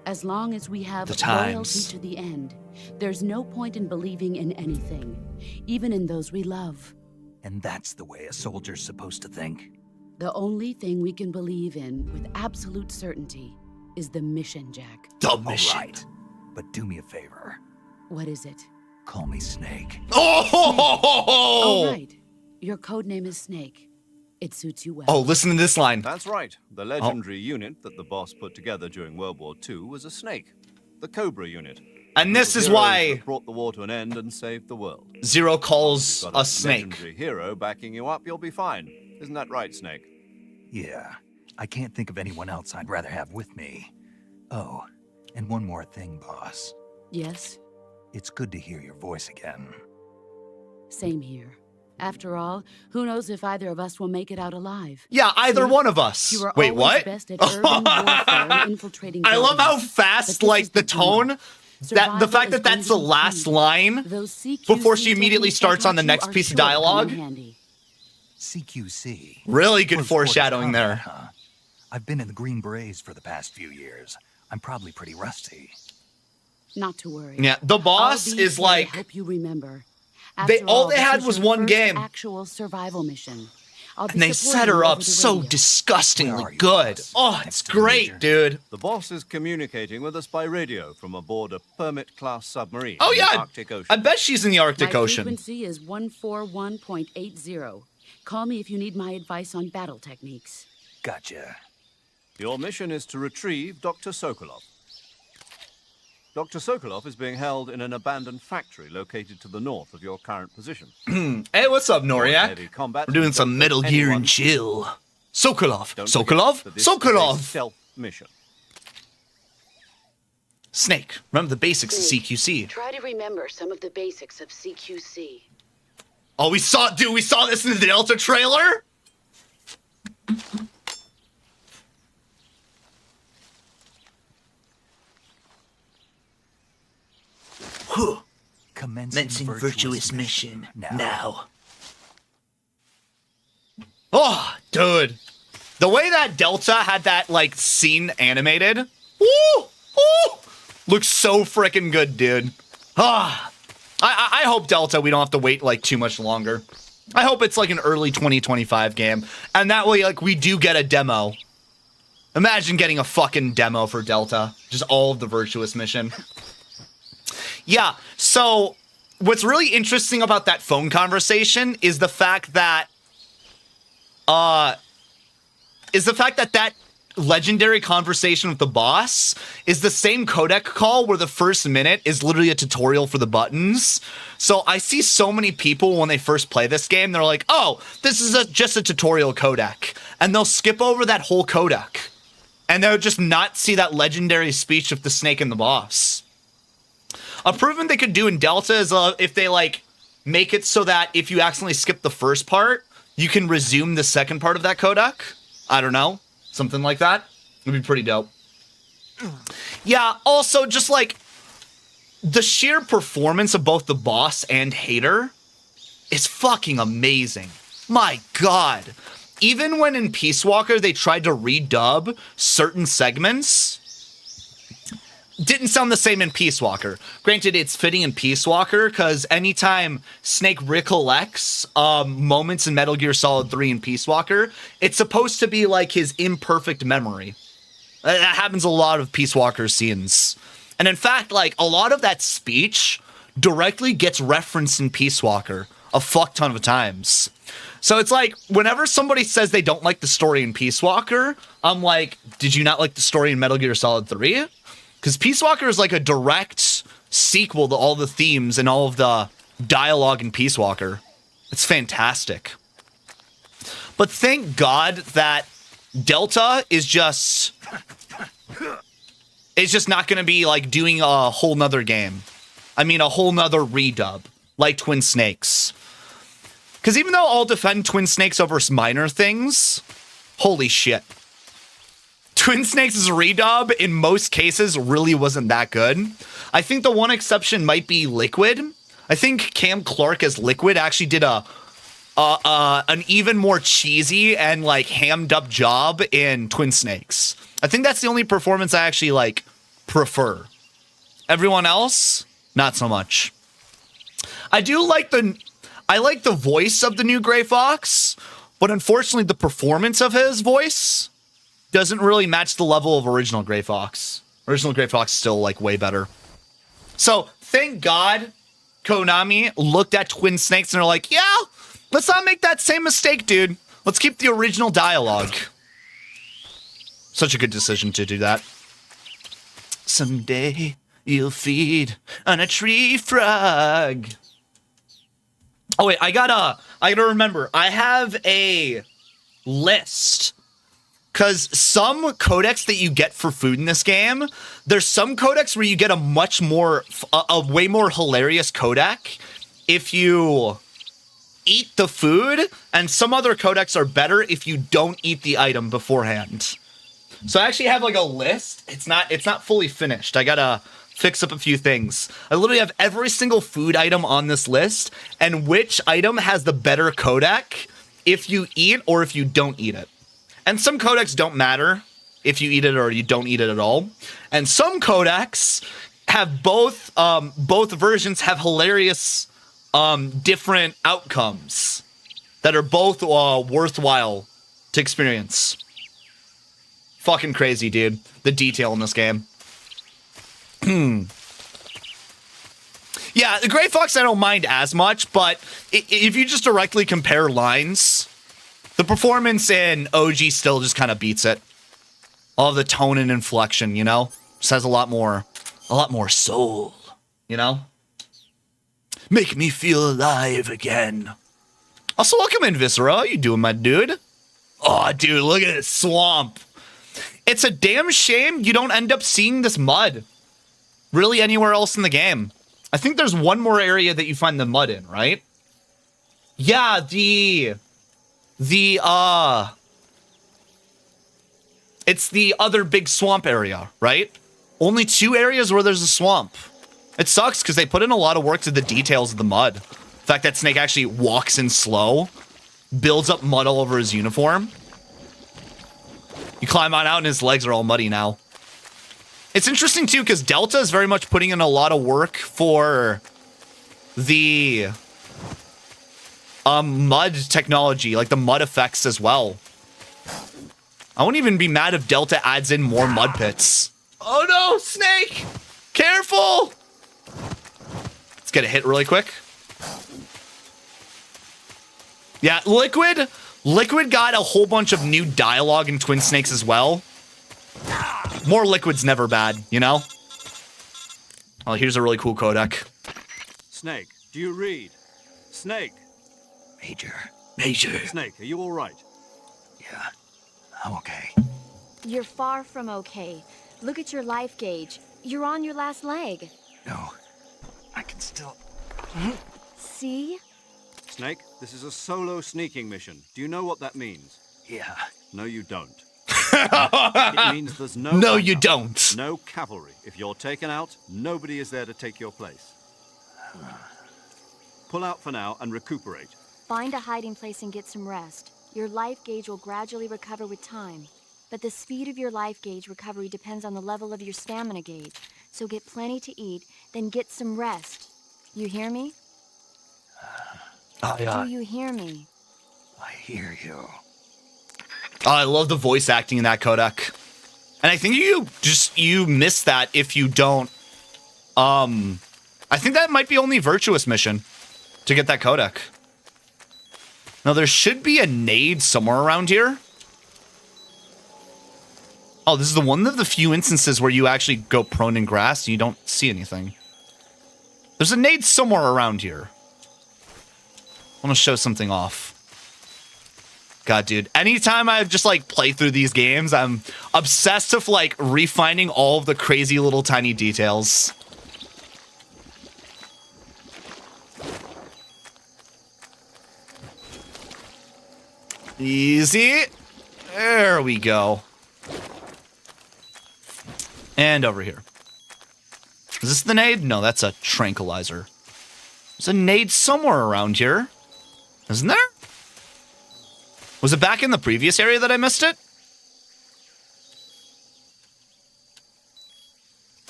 As long as we have The loyalty times. to the end, there's no point in believing in anything, even in those we love. And that's the way a soldier's supposed to think? The only thing we can believe in with absolute certainty is the mission, Jack. The mission. All right, but do me a favor. What is it? Call me Snake. Oh! right. Your code name is Snake. It suits you well. Oh, listen to this line. That's right. The legendary unit that the boss put together during World War II was a snake. The Cobra unit. And this is Heroes why that brought the war to an end and saved the world. Zero calls Got a snake. legendary hero backing you up, you'll be fine. Isn't that right, Snake? Yeah, I can't think of anyone else I'd rather have with me. Oh, and one more thing, boss. Yes, It's good to hear your voice again. same here. After all, who knows if either of us will make it out alive? Yeah, either See? one of us. You are Wait, always what? best at urban warfare and infiltrating I love how buildings. fast, But this like, is the dream. tone, that the Survival fact is that that's the going to be last key. line Those CQC before she immediately techniques I starts on the taught you next are piece of sure to come in dialogue. handy. CQC. Really good Close quarters foreshadowing combat, there. Huh? I've been in the Green Berets for the past few years. I'm probably pretty rusty. Not to worry. Yeah, the boss I'll be is here to like, help you remember. They- After all they this had is was your one first game. Actual survival mission. I'll be and they supporting set you her over up the so radio. disgustingly Where are you, good. boss? Oh, Next it's to the great, major? dude. The boss is communicating with us by radio from aboard a Permit-class submarine Oh in the yeah, Arctic Ocean. I bet she's in the Arctic My Ocean. frequency is 141.80. Call me if you need my advice on battle techniques. Gotcha. Your mission is to retrieve Dr. Sokolov. Dr. Sokolov is being held in an abandoned factory located to the north of your current position. Hey, what's up, Heavy Noriak? combat We're doing is some don't Metal let Gear anyone and chill. Sokolov. Don't forget Sokolov? that this is a Sokolov. stealth mission. Snake. Remember the basics of Snake. CQC. Try to remember some of the basics of CQC. Oh, we saw this in the Delta trailer? Whew. Commencing virtuous mission. Now. Oh, dude. The way that Delta had that, like, scene animated, looks so freaking good, dude. Ah, I hope Delta, we don't have to wait, like, too much longer. I hope it's, like, an early 2025 game, and that way, like, we do get a demo. Imagine getting a fucking demo for Delta. Just all of the virtuous mission. Yeah, so what's really interesting about that phone conversation is the fact that that legendary conversation with the boss is the same codec call where the first minute is literally a tutorial for the buttons. So I see so many people when they first play this game, they're like, oh, this is just a tutorial codec. And they'll skip over that whole codec. And they'll just not see that legendary speech with the snake and the boss. A improvement they could do in Delta is if they, like, make it so that if you accidentally skip the first part, you can resume the second part of that codec. I don't know. Something like that. Would be pretty dope. Yeah, also, just, like, the sheer performance of both the boss and Hater is fucking amazing. My God. Even when in Peace Walker they tried to redub certain segments, didn't sound the same in Peace Walker. Granted, it's fitting in Peace Walker because anytime Snake recollects moments in Metal Gear Solid 3 and Peace Walker, it's supposed to be like his imperfect memory. That happens a lot of Peace Walker scenes. And in fact, like, a lot of that speech directly gets referenced in Peace Walker a fuck ton of times. So it's like, whenever somebody says they don't like the story in Peace Walker, I'm like, did you not like the story in Metal Gear Solid 3? Because Peace Walker is like a direct sequel to all the themes and all of the dialogue in Peace Walker. It's fantastic. But thank God that Delta is just... It's just not going to be like doing a whole nother game. I mean, a whole nother redub, like Twin Snakes. Because even though I'll defend Twin Snakes over minor things, holy shit. Twin Snakes' redub, in most cases, really wasn't that good. I think the one exception might be Liquid. I think Cam Clark as Liquid actually did an even more cheesy and, like, hammed up job in Twin Snakes. I think that's the only performance I actually, like, prefer. Everyone else, not so much. I like the voice of the new Gray Fox, but unfortunately the performance of his voice doesn't really match the level of original Gray Fox. Original Gray Fox is still, like, way better. So, thank God Konami looked at Twin Snakes and they're like, yeah, let's not make that same mistake, dude. Let's keep the original dialogue. Such a good decision to do that. Someday you'll feed on a tree frog. Oh wait, I gotta remember. I have a list. Because some codecs that you get for food in this game, there's some codecs where you get a way more hilarious codec if you eat the food, and some other codecs are better if you don't eat the item beforehand. So I actually have like a list. It's not fully finished. I gotta fix up a few things. I literally have every single food item on this list and which item has the better codec if you eat or if you don't eat it. And some codecs don't matter if you eat it or you don't eat it at all. And some codecs have both versions have hilarious different outcomes that are both worthwhile to experience. Fucking crazy, dude. The detail in this game. Yeah, the Gray Fox I don't mind as much, but if you just directly compare lines, the performance in OG still just kind of beats it. All the tone and inflection, you know? Just has a lot more soul, you know? Make me feel alive again. Also, welcome in, Viscera. How you doing, my dude? Oh, dude, look at this swamp. It's a damn shame you don't end up seeing this mud really anywhere else in the game. I think there's one more area that you find the mud in, right? Yeah, it's the other big swamp area, right? Only 2 areas where there's a swamp. It sucks because they put in a lot of work to the details of the mud. The fact that Snake actually walks in slow, builds up mud all over his uniform. You climb on out and his legs are all muddy now. It's interesting too because Delta is very much putting in a lot of work for the mud technology, like the mud effects as well. I won't even be mad if Delta adds in more mud pits. Oh no, Snake! Careful! Let's get a hit really quick. Yeah, Liquid got a whole bunch of new dialogue in Twin Snakes as well. More Liquid's never bad, you know? Oh, here's a really cool codec. Snake, do you read? Snake! Major. Snake, are you all right? Yeah, I'm okay. You're far from okay. Look at your life gauge. You're on your last leg. No, I can still... See? Snake, this is a solo sneaking mission. Do you know what that means? Yeah. No, you don't. It means there's no... No, you don't. No cavalry. If you're taken out, nobody is there to take your place. Pull out for now and recuperate. Find a hiding place and get some rest. Your life gauge will gradually recover with time. But the speed of your life gauge recovery depends on the level of your stamina gauge. So get plenty to eat, then get some rest. You hear me? Do you hear me? I hear you. Oh, I love the voice acting in that codec. And I think you miss that if you don't. I think that might be only Virtuous mission to get that codec. Now there should be a nade somewhere around here. Oh, this is the one of the few instances where you actually go prone in grass and you don't see anything. There's a nade somewhere around here. I want to show something off. God, dude. Anytime I just, like, play through these games, I'm obsessed with, like, refining all of the crazy little tiny details. Easy. There we go. And over here. Is this the nade? No, that's a tranquilizer. There's a nade somewhere around here. Isn't there? Was it back in the previous area that I missed it?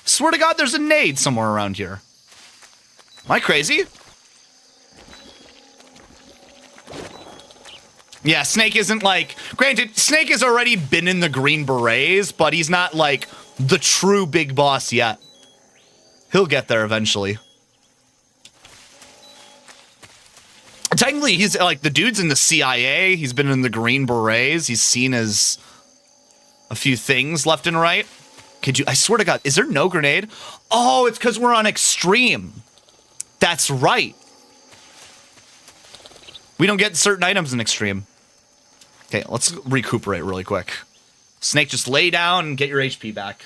Swear to God, there's a nade somewhere around here. Am I crazy? Yeah, Snake isn't like... Granted, Snake has already been in the Green Berets, but he's not like the true big boss yet. He'll get there eventually. Technically, he's like the dude's in the CIA. He's been in the Green Berets. He's seen as a few things left and right. Could you? I swear to God, is there no grenade? Oh, it's because we're on Extreme. That's right. We don't get certain items in Extreme. Okay, let's recuperate really quick. Snake, just lay down and get your HP back.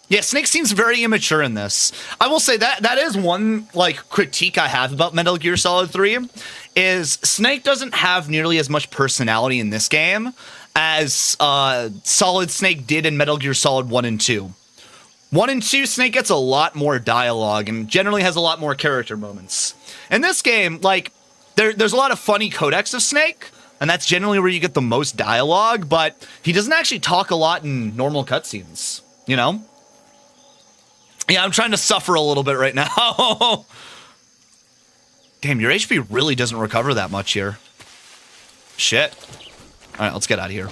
Yeah, Snake seems very immature in this. I will say that is one like critique I have about Metal Gear Solid 3 is Snake doesn't have nearly as much personality in this game as Solid Snake did in Metal Gear Solid 1 and 2. 1 and 2, Snake gets a lot more dialogue and generally has a lot more character moments. In this game, like, there's a lot of funny codecs of Snake, and that's generally where you get the most dialogue, but he doesn't actually talk a lot in normal cutscenes, you know? Yeah, I'm trying to suffer a little bit right now. Damn, your HP really doesn't recover that much here. Shit. All right, let's get out of here.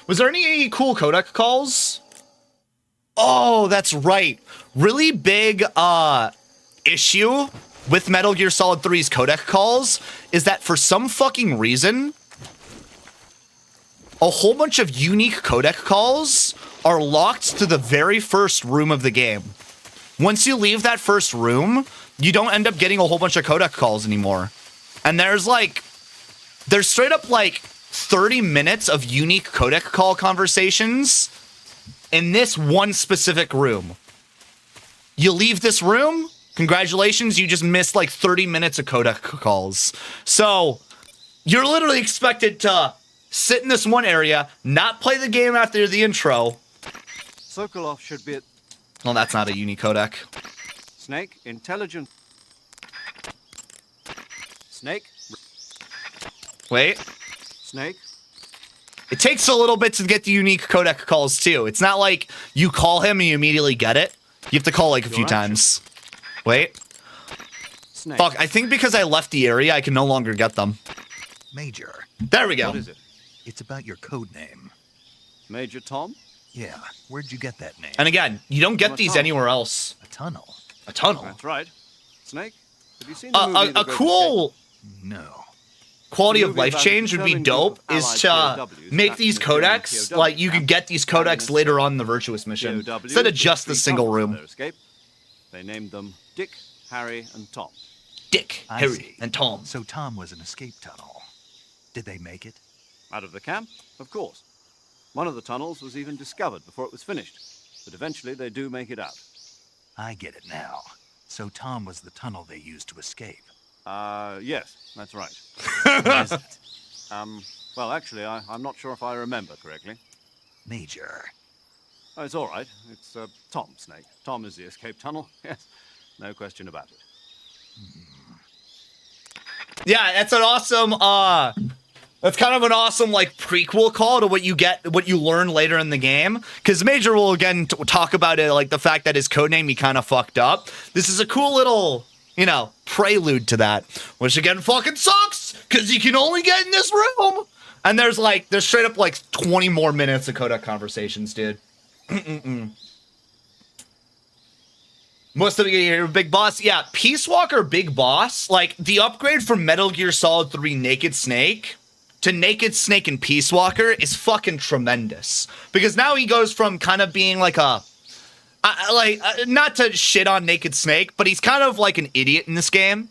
Was there any cool codec calls? Oh, that's right. Really big issue with Metal Gear Solid 3's codec calls is that for some fucking reason, a whole bunch of unique codec calls are locked to the very first room of the game. Once you leave that first room, you don't end up getting a whole bunch of codec calls anymore. And there's straight up like 30 minutes of unique codec call conversations in this one specific room. You leave this room, congratulations, you just missed like 30 minutes of codec calls. So you're literally expected to sit in this one area, not play the game after the intro. Sokolov should be at... Well, that's not a unique codec. Snake, intelligent... Snake? Wait. Snake? It takes a little bit to get the unique codec calls too. It's not like you call him and you immediately get it. You have to call like a few times. Wait. Snake. Fuck, I think because I left the area, I can no longer get them. Major, There we go. What is it? it's about your code name. Major Tom? Yeah, where'd you get that name? And again, you don't get these anywhere else. A tunnel? A tunnel. That's right. Snake, have you seen the movie The A Great cool No. quality It's a of movie life about change a would be determined dope group of is allied to POWs make trapped these in a German codecs, POW like you camp. could get these codecs later on in the Virtuous mission, POWs instead of with just the 3 single tunnels for room. their escape. They named them Dick, Harry, and Tom. Dick, I Harry, see. and Tom. So Tom was an escape tunnel. Did they make it? Out of the camp? Of course. One of the tunnels was even discovered before it was finished. But eventually they do make it out. I get it now. So Tom was the tunnel they used to escape. Yes, that's right. What is it? Well, actually, I'm not sure if I remember correctly. Major. Oh, it's all right. It's Tom, Snake. Tom is the escape tunnel. Yes, no question about it. Yeah, that's an awesome, that's kind of an awesome, like, prequel call to what you learn later in the game. Because Major will, again, talk about it, like, the fact that his codename he kind of fucked up. This is a cool little, you know, prelude to that. Which, again, fucking sucks! Because you can only get in this room! And there's straight up, like, 20 more minutes of codec conversations, dude. Most of you Big Boss. Yeah, Peace Walker Big Boss. Like, the upgrade from Metal Gear Solid 3 Naked Snake to Naked Snake and Peace Walker is fucking tremendous. Because now he goes from kind of being like a... not to shit on Naked Snake, but he's kind of like an idiot in this game.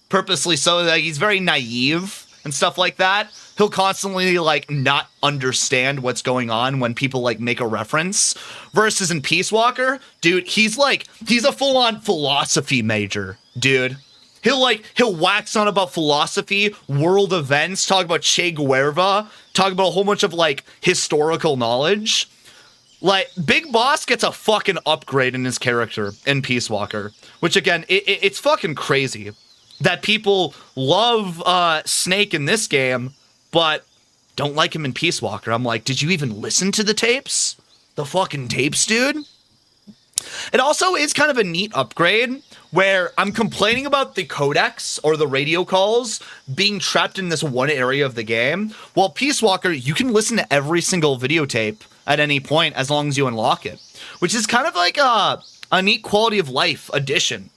Purposely so. Like, he's very naive and stuff like that. He'll constantly, like, not understand what's going on when people, like, make a reference. Versus in Peace Walker, dude, he's a full-on philosophy major, dude. He'll wax on about philosophy, world events, talk about Che Guevara, talk about a whole bunch of, like, historical knowledge. Like, Big Boss gets a fucking upgrade in his character in Peace Walker. Which, again, it's fucking crazy that people love Snake in this game, but don't like him in Peace Walker. I'm like, did you even listen to the tapes? The fucking tapes, dude? It also is kind of a neat upgrade where I'm complaining about the codecs or the radio calls being trapped in this one area of the game. While Peace Walker, you can listen to every single videotape at any point as long as you unlock it, which is kind of like a neat quality of life addition.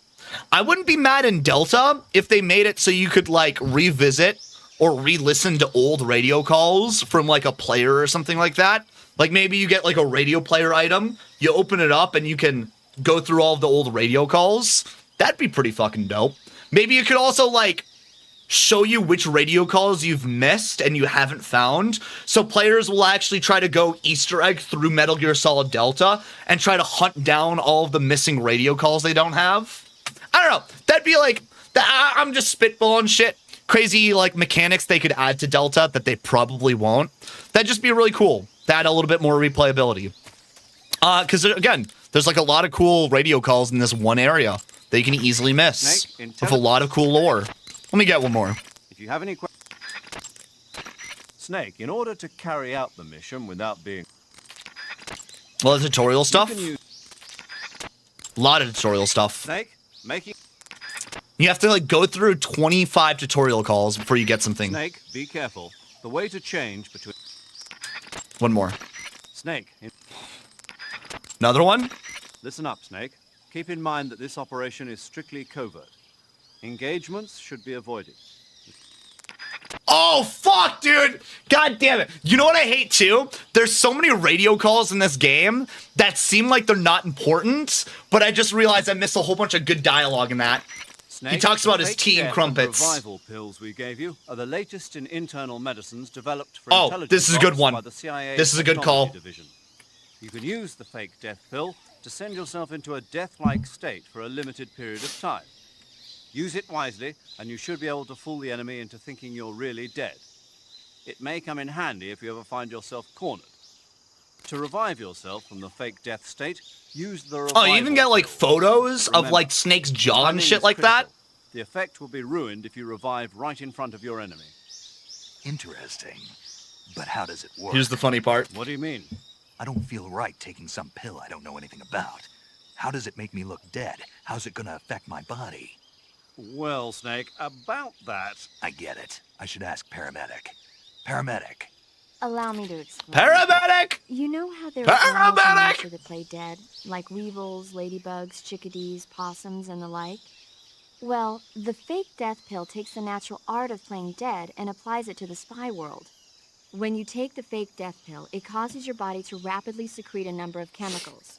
I wouldn't be mad in Delta if they made it so you could, like, revisit or re-listen to old radio calls from, like, a player or something like that. Like, maybe you get, like, a radio player item, you open it up, and you can go through all of the old radio calls. That'd be pretty fucking dope. Maybe you could also, like, show you which radio calls you've missed and you haven't found. So players will actually try to go Easter egg through Metal Gear Solid Delta and try to hunt down all of the missing radio calls they don't have. I don't know. That'd be like, I'm just spitballing shit. Crazy like mechanics they could add to Delta that they probably won't. That'd just be really cool. To add a little bit more replayability. Because again, there's like a lot of cool radio calls in this one area that you can easily miss with a lot of cool lore. Let me get one more. If you have any questions... Snake, in order to carry out the mission without being... Well, the tutorial stuff. You can use... A lot of tutorial stuff. Snake, making... You have to like go through 25 tutorial calls before you get something. Snake, be careful. The way to change between... One more. Snake, Another one? listen up, Snake. Keep in mind that this operation is strictly covert. Engagements should be avoided. Oh, fuck, dude. God damn it. You know what I hate, too? There's so many radio calls in this game that seem like they're not important, but I just realized I missed a whole bunch of good dialogue in that. Snake, He talks about his fake tea and death crumpets. Revival pills we gave you are the latest in internal medicines developed for Oh, intelligence this is a good ops one. by the CIA This is a good Technology call. Division. You can use the fake death pill to send yourself into a death-like state for a limited period of time. Use it wisely, and you should be able to fool the enemy into thinking you're really dead. It may come in handy if you ever find yourself cornered. To revive yourself from the fake death state, use the revival Oh, you even get like pill. photos of Remember, like Snake's jaw and timing shit is like that. critical. The effect will be ruined if you revive right in front of your enemy. Interesting. But how does it work? Here's the funny part. What do you mean? I don't feel right taking some pill I don't know anything about. How does it make me look dead? How's it gonna affect my body? Well, Snake, about that... I get it. I should ask paramedic. Paramedic. Allow me to explain. Paramedic! You know how there are animals in Paramedic! nature that play dead, like weevils, ladybugs, chickadees, possums, and the like? Well, the fake death pill takes the natural art of playing dead and applies it to the spy world. When you take the fake death pill, it causes your body to rapidly secrete a number of chemicals.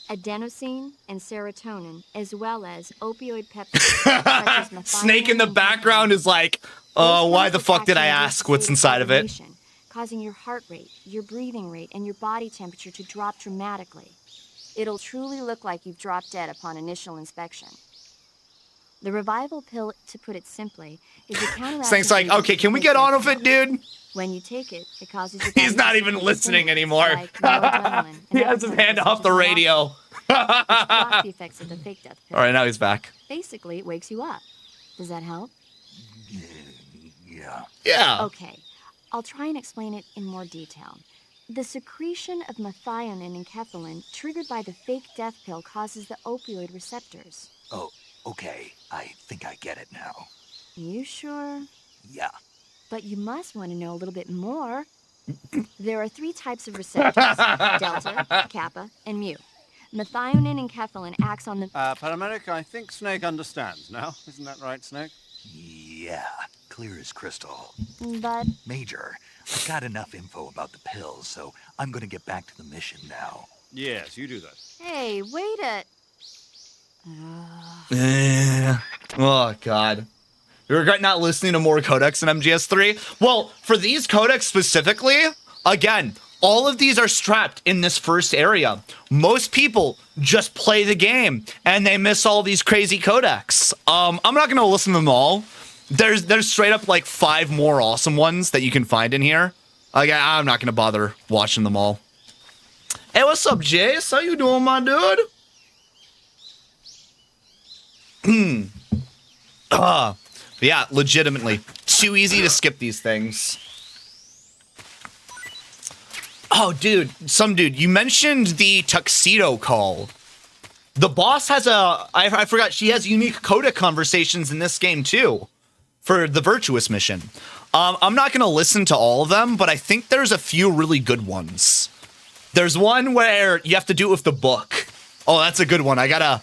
Adenosine and serotonin, as well as opioid peptides such as methionine Snake in the and background is like, those why the chemicals fuck did I act in a ask what's state of inside of it? hibernation, causing your heart rate, your breathing rate, and your body temperature to drop dramatically. It'll truly look like you've dropped dead upon initial inspection. The revival pill, to put it simply, is a counteracting Snake's like, agent okay, to can we fake get death on with pill. it, dude? When you take it, it causes your He's body not to even secrete listening stimulants anymore. like noradrenaline and He other has his hand chemicals off such the as radio. which block the effects of the fake death pill. All right, now he's back. Basically, it wakes you up. Does that help? Yeah. Yeah. Okay, I'll try and explain it in more detail. The secretion of methionine and enkephalin triggered by the fake death pill causes the opioid receptors. Oh, okay. I think I get it now. You sure? Yeah. But you must want to know a little bit more. There are 3 types of receptors, delta, kappa, and mu. Methionine and enkephalin acts on the... Paramedic, I think Snake understands now. Isn't that right, Snake? Yeah. Clear as crystal. But Major, I've got enough info about the pills, so I'm gonna get back to the mission now. Yes, you do that. hey, wait a... Oh, God. You regret not listening to more codecs in MGS3? Well, for these codecs specifically, again, all of these are strapped in this first area. Most people just play the game and they miss all these crazy codecs. I'm not going to listen to them all. There's straight up like 5 more awesome ones that you can find in here. Like, I'm not going to bother watching them all. Hey, what's up, Jace? How you doing, my dude? Yeah, legitimately. Too easy to skip these things. Oh, dude. Some dude. You mentioned the tuxedo call. The boss has I forgot, she has unique codec conversations in this game, too. For the Virtuous mission. I'm not going to listen to all of them, but I think there's a few really good ones. There's one where you have to do it with the book. Oh, that's a good one. I gotta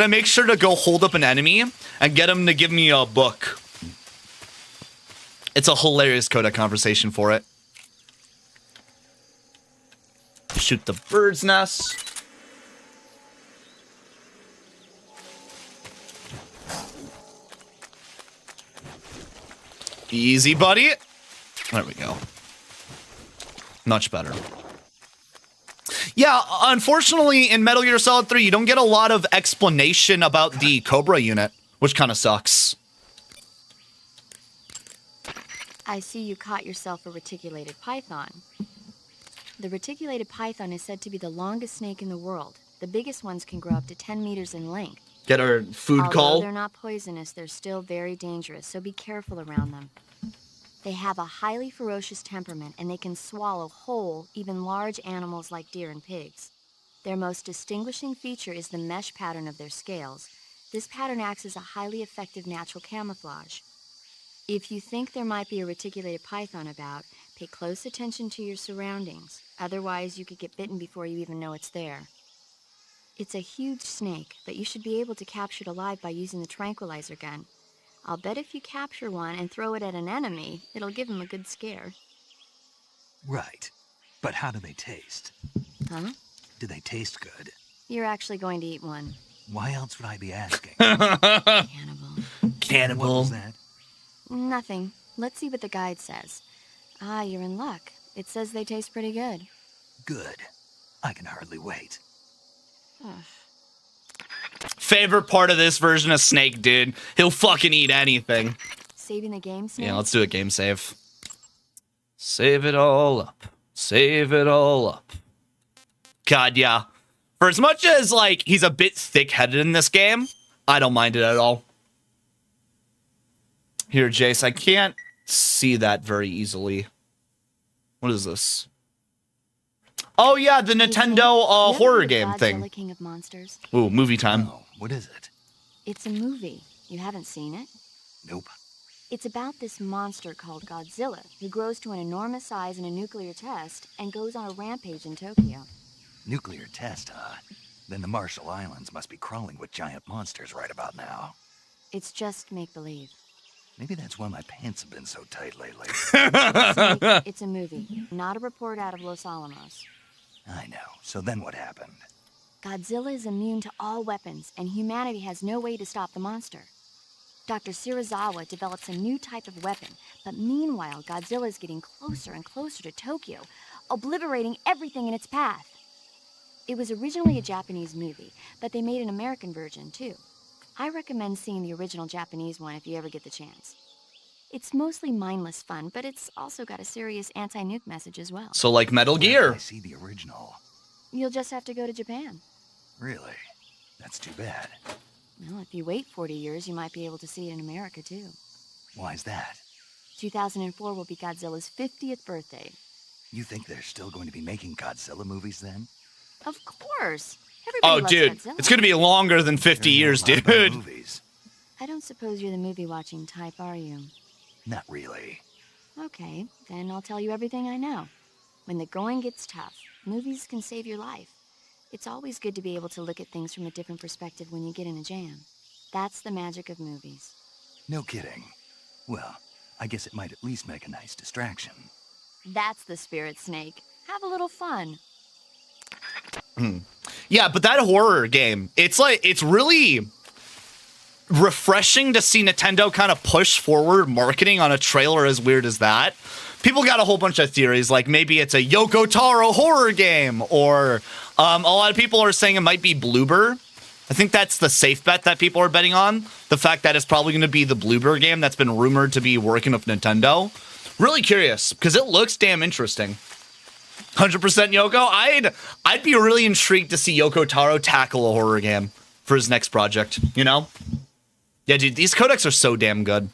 make sure to go hold up an enemy and get him to give me a book. It's a hilarious codec conversation for it. Shoot the bird's nest. Easy, buddy. There we go. Much better. Yeah, unfortunately, in Metal Gear Solid 3, you don't get a lot of explanation about the Cobra unit, which kind of sucks. I see you caught yourself a reticulated python. The reticulated python is said to be the longest snake in the world. The biggest ones can grow up to 10 meters in length. Get our food Although call. they're not poisonous, they're still very dangerous, so be careful around them. They have a highly ferocious temperament, and they can swallow whole, even large animals like deer and pigs. Their most distinguishing feature is the mesh pattern of their scales. This pattern acts as a highly effective natural camouflage. If you think there might be a reticulated python about, pay close attention to your surroundings. Otherwise, you could get bitten before you even know it's there. It's a huge snake, but you should be able to capture it alive by using the tranquilizer gun. I'll bet if you capture one and throw it at an enemy, it'll give him a good scare. Right. But how do they taste? Huh? Do they taste good? You're actually going to eat one. Why else would I be asking? Cannibal. What was that? Nothing. Let's see what the guide says. Ah, you're in luck. It says they taste pretty good. Good. I can hardly wait. Favorite part of this version of Snake, dude. He'll fucking eat anything. Saving the game, Snake? Yeah, let's do a game save. Save it all up. Save it all up. God, yeah. For as much as, like, he's a bit thick-headed in this game, I don't mind it at all. Here, Jace, I can't see that very easily. What is this? Oh, yeah, the Nintendo horror game Godzilla, thing. King of Monsters? Ooh, movie time. Oh, what is it? It's a movie. You haven't seen it? Nope. It's about this monster called Godzilla, who grows to an enormous size in a nuclear test and goes on a rampage in Tokyo. Nuclear test, huh? Then the Marshall Islands must be crawling with giant monsters right about now. It's just make-believe. Maybe that's why my pants have been so tight lately. Snake, it's a movie, not a report out of Los Alamos. I know. So then what happened? Godzilla is immune to all weapons, and humanity has no way to stop the monster. Dr. Shirazawa develops a new type of weapon, but meanwhile, Godzilla is getting closer and closer to Tokyo, obliterating everything in its path. It was originally a Japanese movie, but they made an American version, too. I recommend seeing the original Japanese one if you ever get the chance. It's mostly mindless fun, but it's also got a serious anti-nuke message as well. So, like Metal Where can Gear. I see the original. You'll just have to go to Japan. Really? That's too bad. Well, if you wait 40 years, you might be able to see it in America, too. Why's that? 2004 will be Godzilla's 50th birthday. You think they're still going to be making Godzilla movies then? Of course. Everybody Oh, loves dude. Godzilla. It's going to be longer than 50 years, They're not about dude. Movies. I don't suppose you're the movie-watching type, are you? Not really. Okay, then I'll tell you everything I know. When the going gets tough, movies can save your life. It's always good to be able to look at things from a different perspective when you get in a jam. That's the magic of movies. No kidding. Well, I guess it might at least make a nice distraction. That's the spirit, Snake. Have a little fun. Yeah, but that horror game, it's really refreshing to see Nintendo kind of push forward marketing on a trailer as weird as that. People got a whole bunch of theories, like maybe it's a Yoko Taro horror game, or a lot of people are saying it might be Bloober. I think that's the safe bet that people are betting on. The fact that it's probably going to be the Bloober game that's been rumored to be working with Nintendo. Really curious, because it looks damn interesting. 100% Yoko. I'd be really intrigued to see Yoko Taro tackle a horror game for his next project, you know? Yeah, dude, these codecs are so damn good.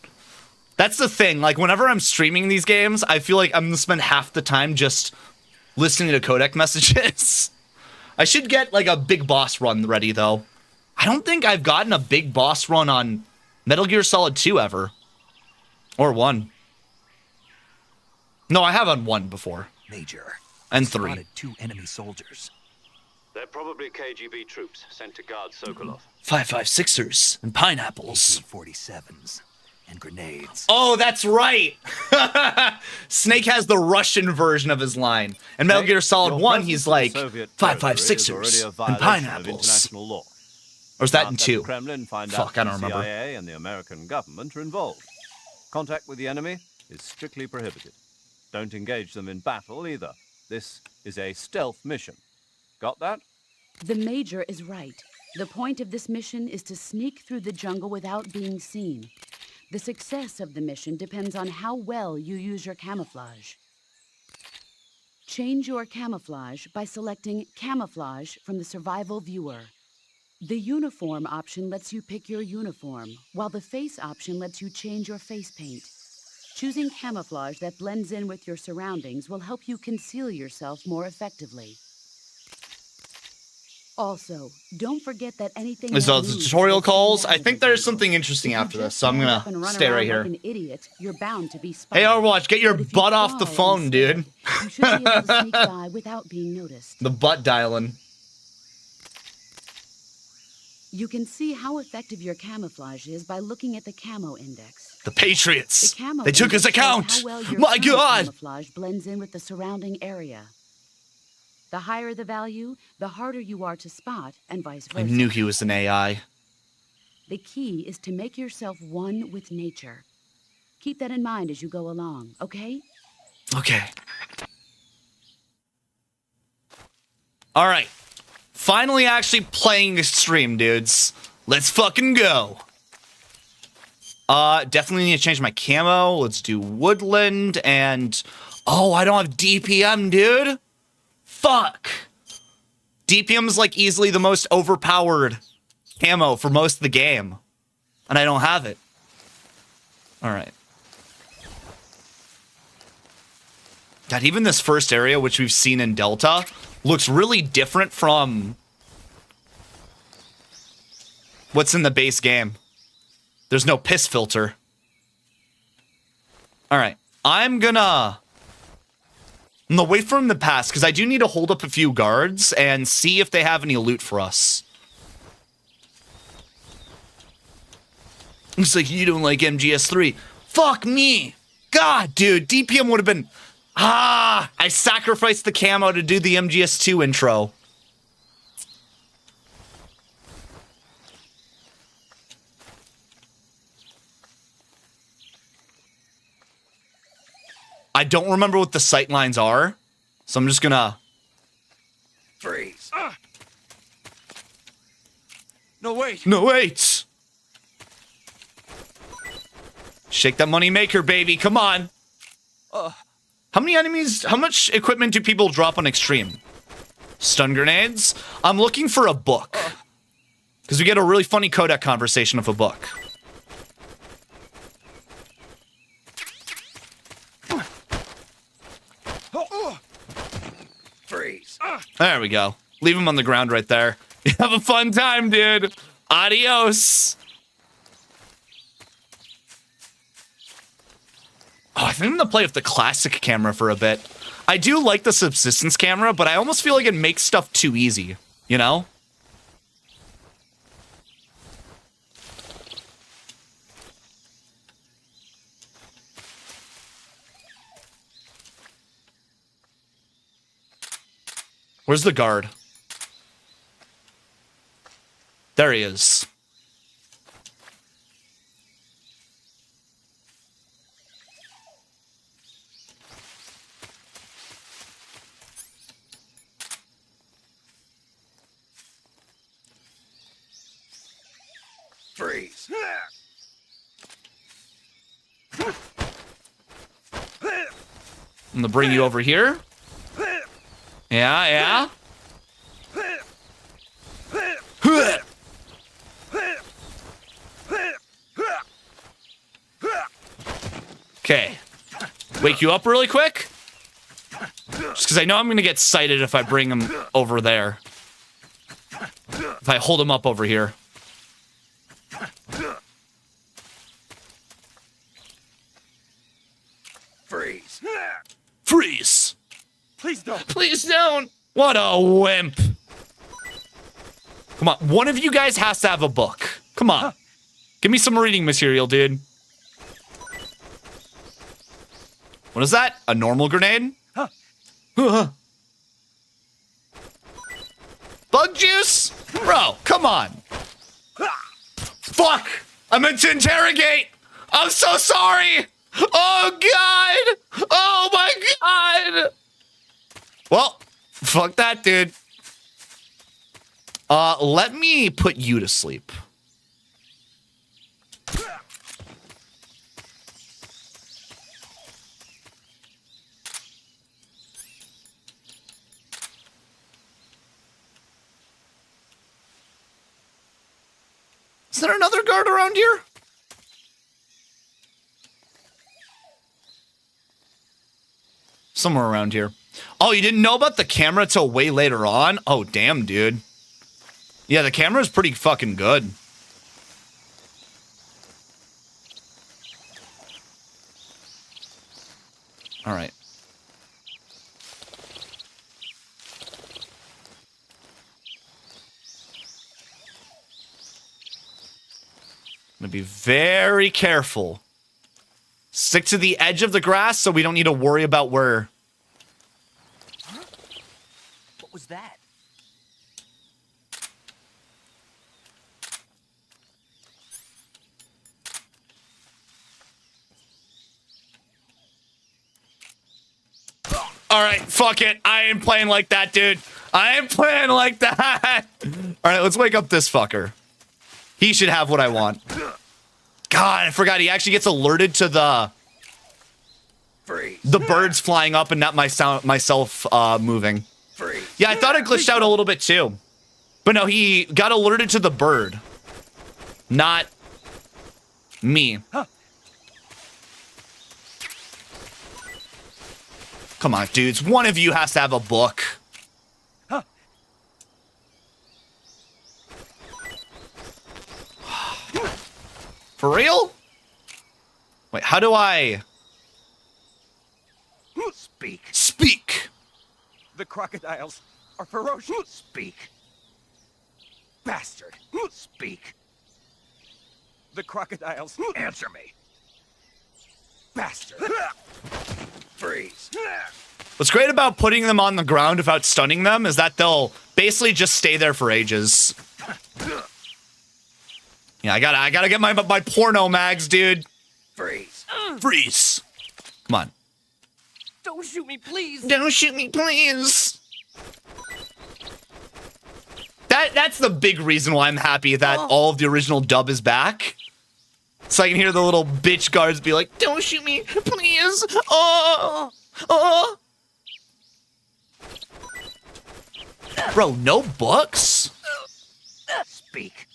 That's the thing. Like, whenever I'm streaming these games, I feel like I'm going to spend half the time just listening to codec messages. I should get, like, a big boss run ready, though. I don't think I've gotten a big boss run on Metal Gear Solid 2 ever. Or 1. No, I have on 1 before. Major. And I 3. spotted 2 enemy soldiers. They're probably KGB troops sent to guard Sokolov. 5.56ers and pineapples. 47s and grenades. Oh, that's right. Snake has the Russian version of his line. In Metal Gear Solid 1, he's like 5.56ers and pineapples. Law. Or is that in Now, let 2? the Kremlin find Fuck, out I don't the remember. CIA and the American government are involved. Contact with the enemy is strictly prohibited. Don't engage them in battle either. This is a stealth mission. Got that? The Major is right. The point of this mission is to sneak through the jungle without being seen. The success of the mission depends on how well you use your camouflage. Change your camouflage by selecting Camouflage from the Survival Viewer. The Uniform option lets you pick your uniform, while the Face option lets you change your face paint. Choosing camouflage that blends in with your surroundings will help you conceal yourself more effectively. Also, don't forget that anything Is that those moves tutorial will stand calls? out I of think the there's jungle. something interesting If you after this, just so I'm stand gonna up and run stay right around here. like an idiot, you're bound to be spotted. Hey, Overwatch, get your But if you butt off the crawl phone, instead, dude. You should be able to sneak by without being noticed. The butt dialing. You can see how effective your camouflage is by looking at the camo index. The Patriots. The camo They took his index shows account. how well your My current God. camouflage blends in with the surrounding area. The higher the value, the harder you are to spot, and vice I versa. knew he was an AI. The key is to make yourself one with nature. Keep that in mind as you go along, okay? Okay. All right. Finally actually playing Extreme, dudes. Let's fucking go. Definitely need to change my camo. Let's do Woodland and... Oh, I don't have DPM, dude. Fuck. DPM's like easily the most overpowered camo for most of the game. And I don't have it. All right. God, even this first area, which we've seen in Delta, looks really different from what's in the base game. There's no piss filter. All right. I'm gonna wait for him to pass, because I do need to hold up a few guards and see if they have any loot for us. Looks like you don't like MGS3. Fuck me. God, dude, DPM would have been... I sacrificed the camo to do the MGS2 intro. I don't remember what the sight lines are, so I'm just gonna... Freeze! No, wait! No, wait! Shake that money maker, baby, come on! How many enemies, how much equipment do people drop on Extreme? Stun grenades? I'm looking for a book. Because we get a really funny codec conversation of a book. Freeze! There we go. Leave him on the ground right there. Have a fun time, dude. Adios. Oh, I think I'm gonna play with the classic camera for a bit. I do like the subsistence camera, but I almost feel like it makes stuff too easy, you know? Where's the guard? There he is. Freeze! I'm gonna bring you over here. Yeah. Okay. Wake you up really quick. Just because I know I'm gonna get sighted if I bring him over there. If I hold him up over here. Freeze! Freeze! Please don't! Please don't! What a wimp! Come on, one of you guys has to have a book. Come on. Give me some reading material, dude. What is that? A normal grenade? Bug juice? Bro, come on. Fuck! I meant to interrogate! I'm so sorry! Oh, God! Oh, my God! Well, fuck that, dude. Let me put you to sleep. Is there another guard around here? Somewhere around here. Oh, you didn't know about the camera till way later on? Oh, damn, dude. Yeah, the camera's pretty fucking good. All right. I'm gonna be very careful. Stick to the edge of the grass so we don't need to worry about where... What was that? All right, fuck it. I ain't playing like that, dude. I ain't playing like that. All right, let's wake up this fucker. He should have what I want. God, I forgot. He actually gets alerted to the birds flying up and not myself moving. Yeah, I thought it glitched out a little bit too. But no, he got alerted to the bird. Not me. Come on, dudes. One of you has to have a book. For real? Wait, how do I... Speak. Speak. The crocodiles are ferocious. Speak. Bastard. Speak. The crocodiles. Answer me. Bastard. Freeze. What's great about putting them on the ground without stunning them is that they'll basically just stay there for ages. Yeah, I gotta get my porno mags, dude. Freeze. Freeze. Come on. Don't shoot me, please. Don't shoot me, please. That's the big reason why I'm happy that all of the original dub is back. So I can hear the little bitch guards be like, don't shoot me, please. Oh. Bro, no books? Speak.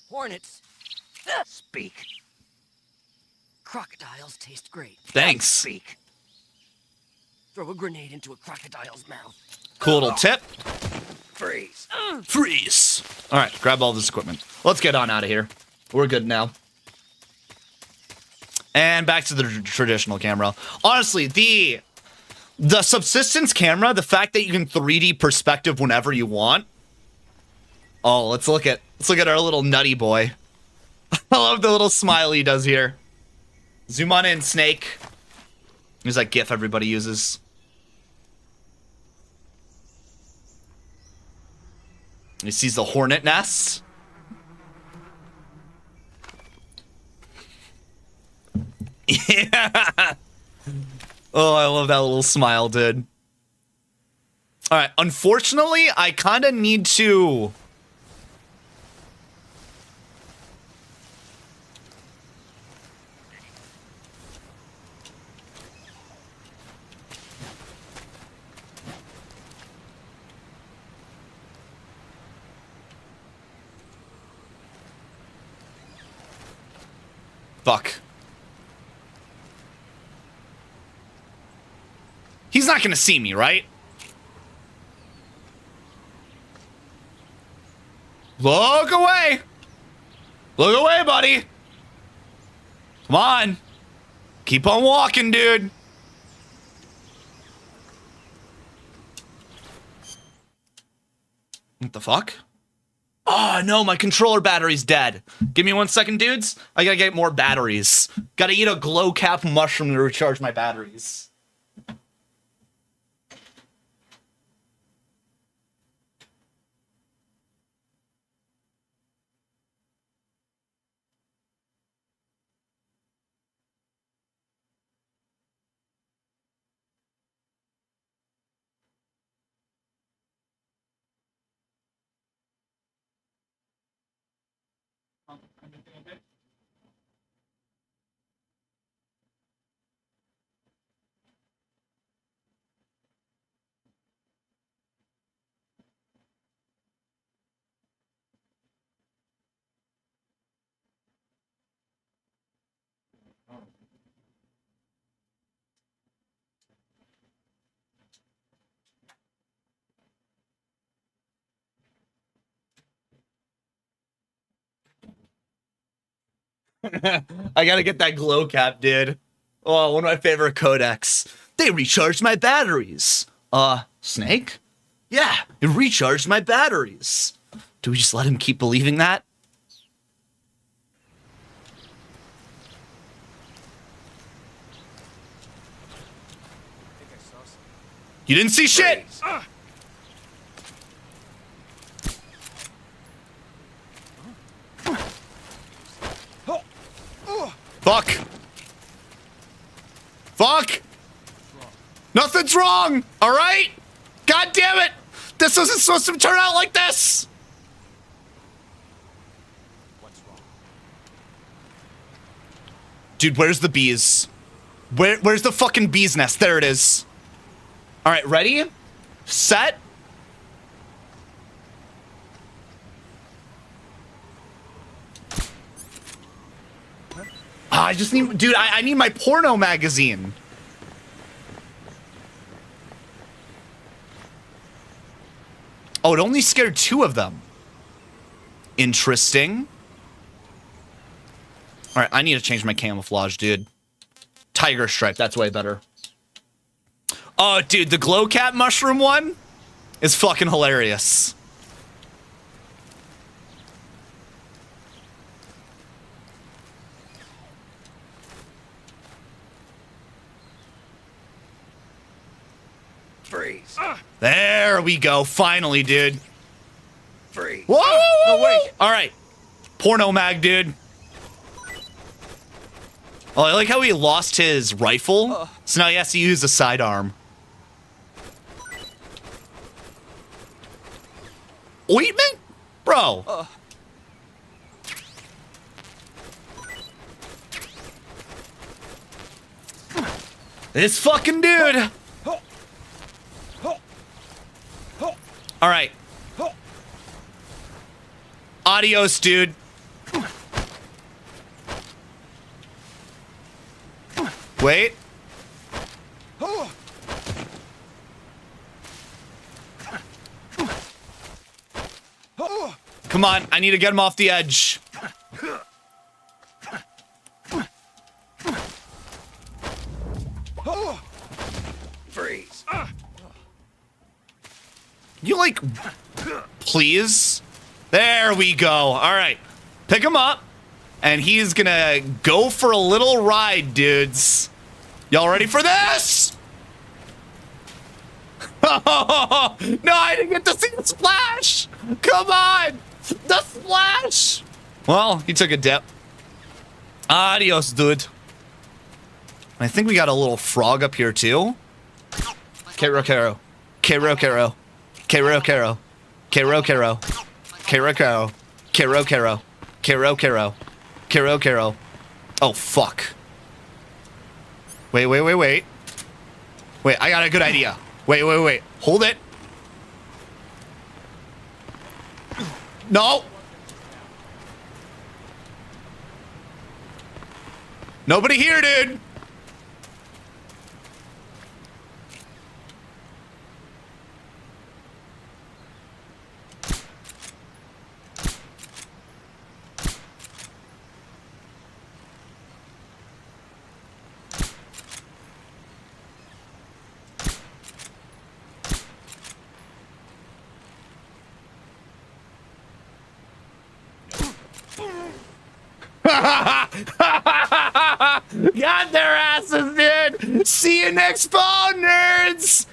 Hornets. Speak. Crocodiles taste great. Thanks. Speak. Throw a grenade into a crocodile's mouth. Cool little tip. Freeze. Freeze. All right, grab all this equipment. Let's get on out of here. We're good now. And back to the traditional camera. Honestly, the subsistence camera, the fact that you can 3D perspective whenever you want. Oh, let's look at our little nutty boy. I love the little smile he does here. Zoom on in, Snake. There's that GIF everybody uses. He sees the hornet nest. Yeah. Oh, I love that little smile, dude. All right. Unfortunately, I kind of need to... Fuck. He's not gonna see me, right? Look away! Look away, buddy! Come on! Keep on walking, dude! What the fuck? Oh, no, my controller battery's dead. Give me 1 second, dudes. I gotta get more batteries. Gotta eat a glow cap mushroom to recharge my batteries. I gotta get that glow cap, dude. Oh, one of my favorite codecs. They recharged my batteries. Snake? Yeah, it recharged my batteries. Do we just let him keep believing that? You didn't see shit! Fuck! Fuck! Nothing's wrong! Alright? God damn it! This wasn't supposed to turn out like this! What's wrong? Dude, where's the bees? Where's the fucking bee's nest? There it is. Alright, ready? Set. I just need, dude, I need my porno magazine. Oh, it only scared 2 of them. Interesting. All right, I need to change my camouflage, dude. Tiger stripe, that's way better. Oh, dude, the glow cat mushroom one is fucking hilarious. Freeze. There we go. Finally, dude. Freeze. Whoa! No, wait. All right. Porno mag, dude. Oh, I like how he lost his rifle. So now he has to use a sidearm. Ointment? Bro. This fucking dude. All right. Adios, dude. Wait. Come on, I need to get him off the edge. Freeze. You like, please? There we go. All right, pick him up, and he's gonna go for a little ride, dudes. Y'all ready for this? Oh, no, I didn't get to see the splash. Come on, the splash. Well, he took a dip. Adios, dude. I think we got a little frog up here too. Kero, Kero. Kero, Kero. Kero, Kero. Kero, Kero. Kero, Kero. Kero, Kero. Kero, Kero. Kero, Kero. Oh, fuck. Wait. Wait, I got a good idea. Wait. Hold it. No. Nobody here, dude. Got their asses, dude. See you next fall, nerds.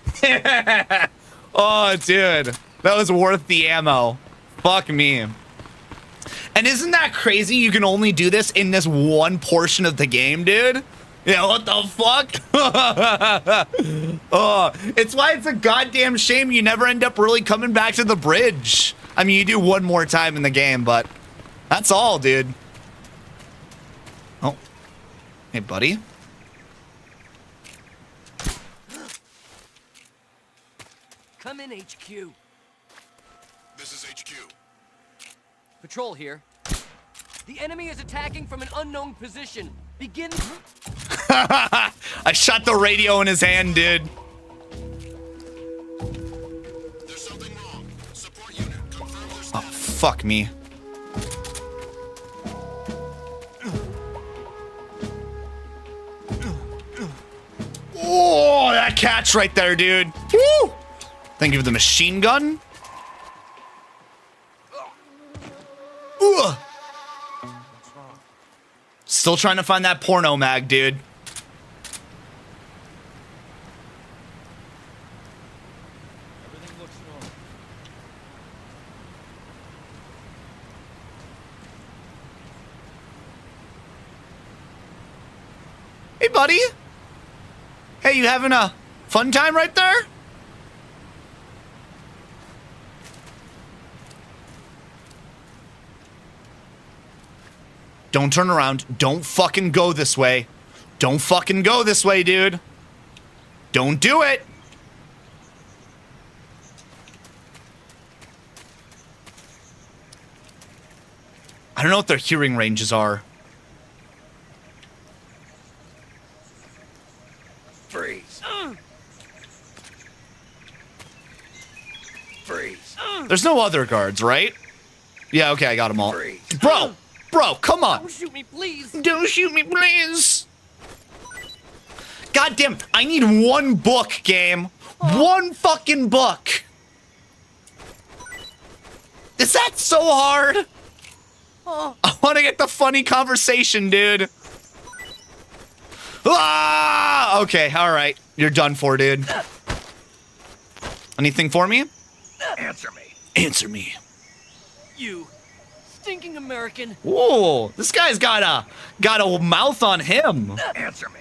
Oh, dude, that was worth the ammo. Fuck me. And isn't that crazy? You can only do this in this one portion of the game, dude. Yeah, what the fuck? Oh, it's why it's a goddamn shame you never end up really coming back to the bridge. I mean, you do one more time in the game, but that's all, dude. Oh. Hey, buddy. Come in, HQ. This is HQ. Patrol here. The enemy is attacking from an unknown position. Begin. I shot the radio in his hand, dude. There's something wrong. Support unit, confirm their Oh, fuck me. catch right there, dude. Woo! Thank you for the machine gun. Ugh. Still trying to find that porno mag, dude. Everything looks normal. Hey, buddy. Hey, you having a fun time right there? Don't turn around. Don't fucking go this way. Don't fucking go this way, dude. Don't do it. I don't know what their hearing ranges are. Freeze. Freeze. There's no other guards, right? Yeah, okay, I got them all. Freeze. Bro, come on. Don't shoot me, please. Don't shoot me, please. God damn, I need one book, game. One fucking book. Is that so hard? I want to get the funny conversation, dude. Ah! Okay, all right. You're done for, dude. Anything for me? Answer me. Answer me. You stinking American. Whoa, this guy's got a mouth on him. Answer me.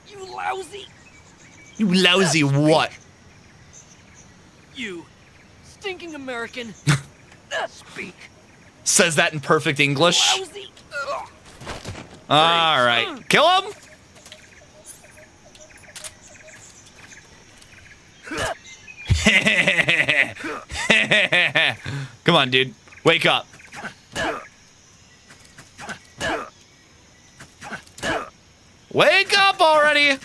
You lousy. You lousy what? You stinking American. Speak. Says that in perfect English. Lousy. All right, kill him. Come on, dude. Wake up. Wake up already.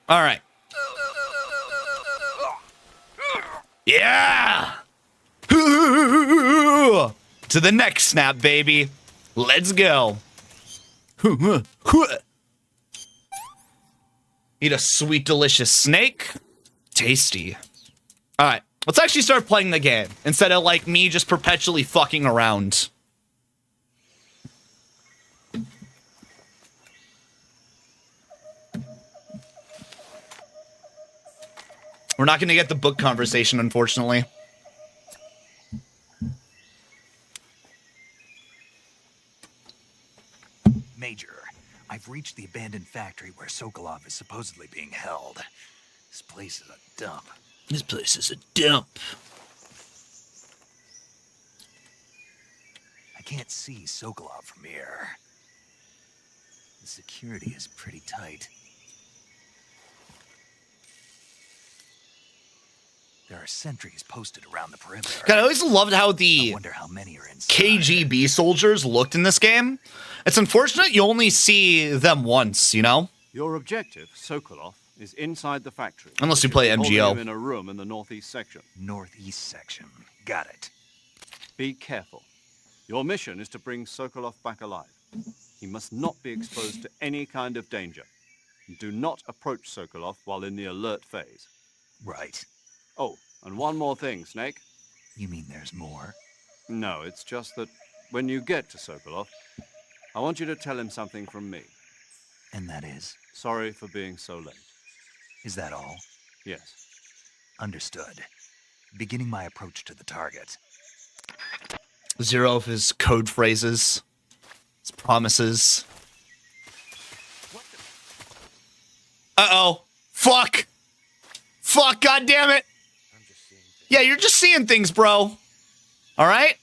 All right. Yeah. To the next snap, baby. Let's go. Eat a sweet, delicious snake. Tasty. All right, let's actually start playing the game instead of like me just perpetually fucking around. We're not going to get the book conversation, unfortunately. Major, I've reached the abandoned factory where Sokolov is supposedly being held. This place is a dump. This place is a dump. I can't see Sokolov from here. The security is pretty tight. There are sentries posted around the perimeter. God, I always loved how I the wonder how many are inside. KGB soldiers looked in this game. It's unfortunate you only see them once, you know? Your objective, Sokolov, is inside the factory. Unless you play Holding MGO. him in a room in the northeast section. Northeast section. Got it. Be careful. Your mission is to bring Sokolov back alive. He must not be exposed to any kind of danger. Do not approach Sokolov while in the alert phase. Right. Oh, and one more thing, Snake. You mean there's more? No, it's just that when you get to Sokolov, I want you to tell him something from me. And that is? Sorry for being so late. Is that all? Yes. Understood. Beginning my approach to the target. Zero of his code phrases, his promises. Uh-oh. Fuck. Fuck, God damn it. Yeah, you're just seeing things, bro. All right?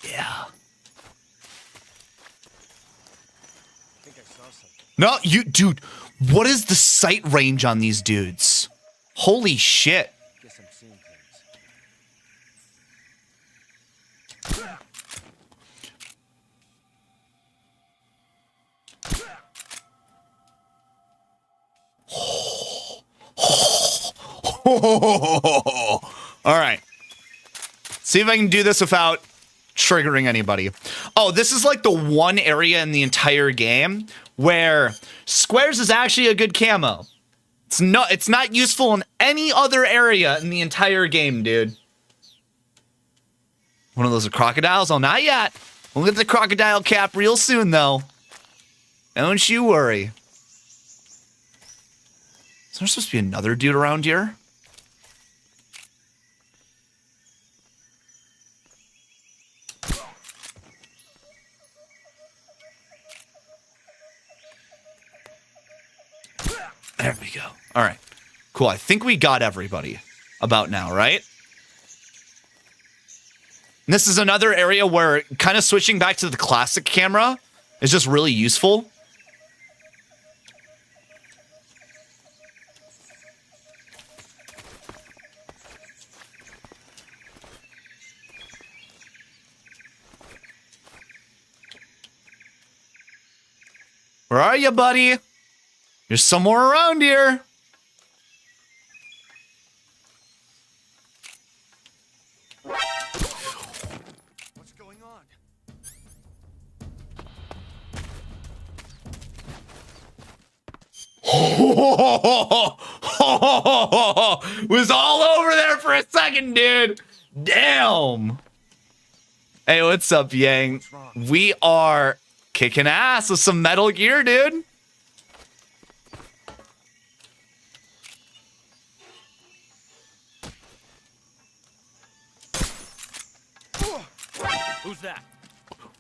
Yeah. No, you, dude, what is the sight range on these dudes? Holy shit. Guess I'm seeing things. All right. See if I can do this without triggering anybody. Oh, this is like the one area in the entire game where squares is actually a good camo. It's not useful in any other area in the entire game, dude. One of those are crocodiles? Oh, not yet. We'll get the crocodile cap real soon, though. Don't you worry. Is there supposed to be another dude around here? There we go. All right. Cool. I think we got everybody about now, right? And this is another area where kind of switching back to the classic camera is just really useful. Where are you, buddy? You're somewhere around here. What's going on? Was all over there for a second, dude. Damn. Hey, what's up, Yang? We are kicking ass with some Metal Gear, dude. Who's that?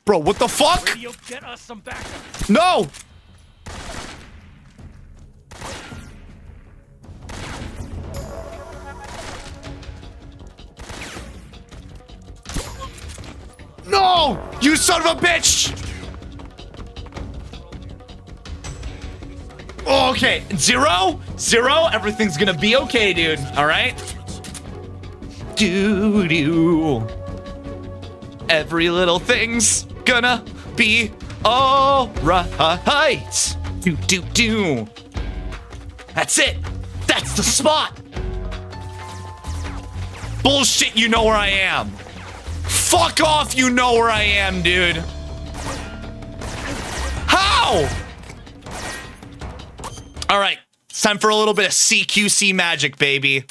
Bro, what the fuck? Radio, get us some backup. No! No! You son of a bitch! Oh, okay, zero, everything's gonna be okay, dude, all right? Doo-doo. Every little thing's gonna be all right. Do. That's it. That's the spot. Bullshit, you know where I am. Fuck off, you know where I am, dude. How? All right, it's time for a little bit of CQC magic, baby.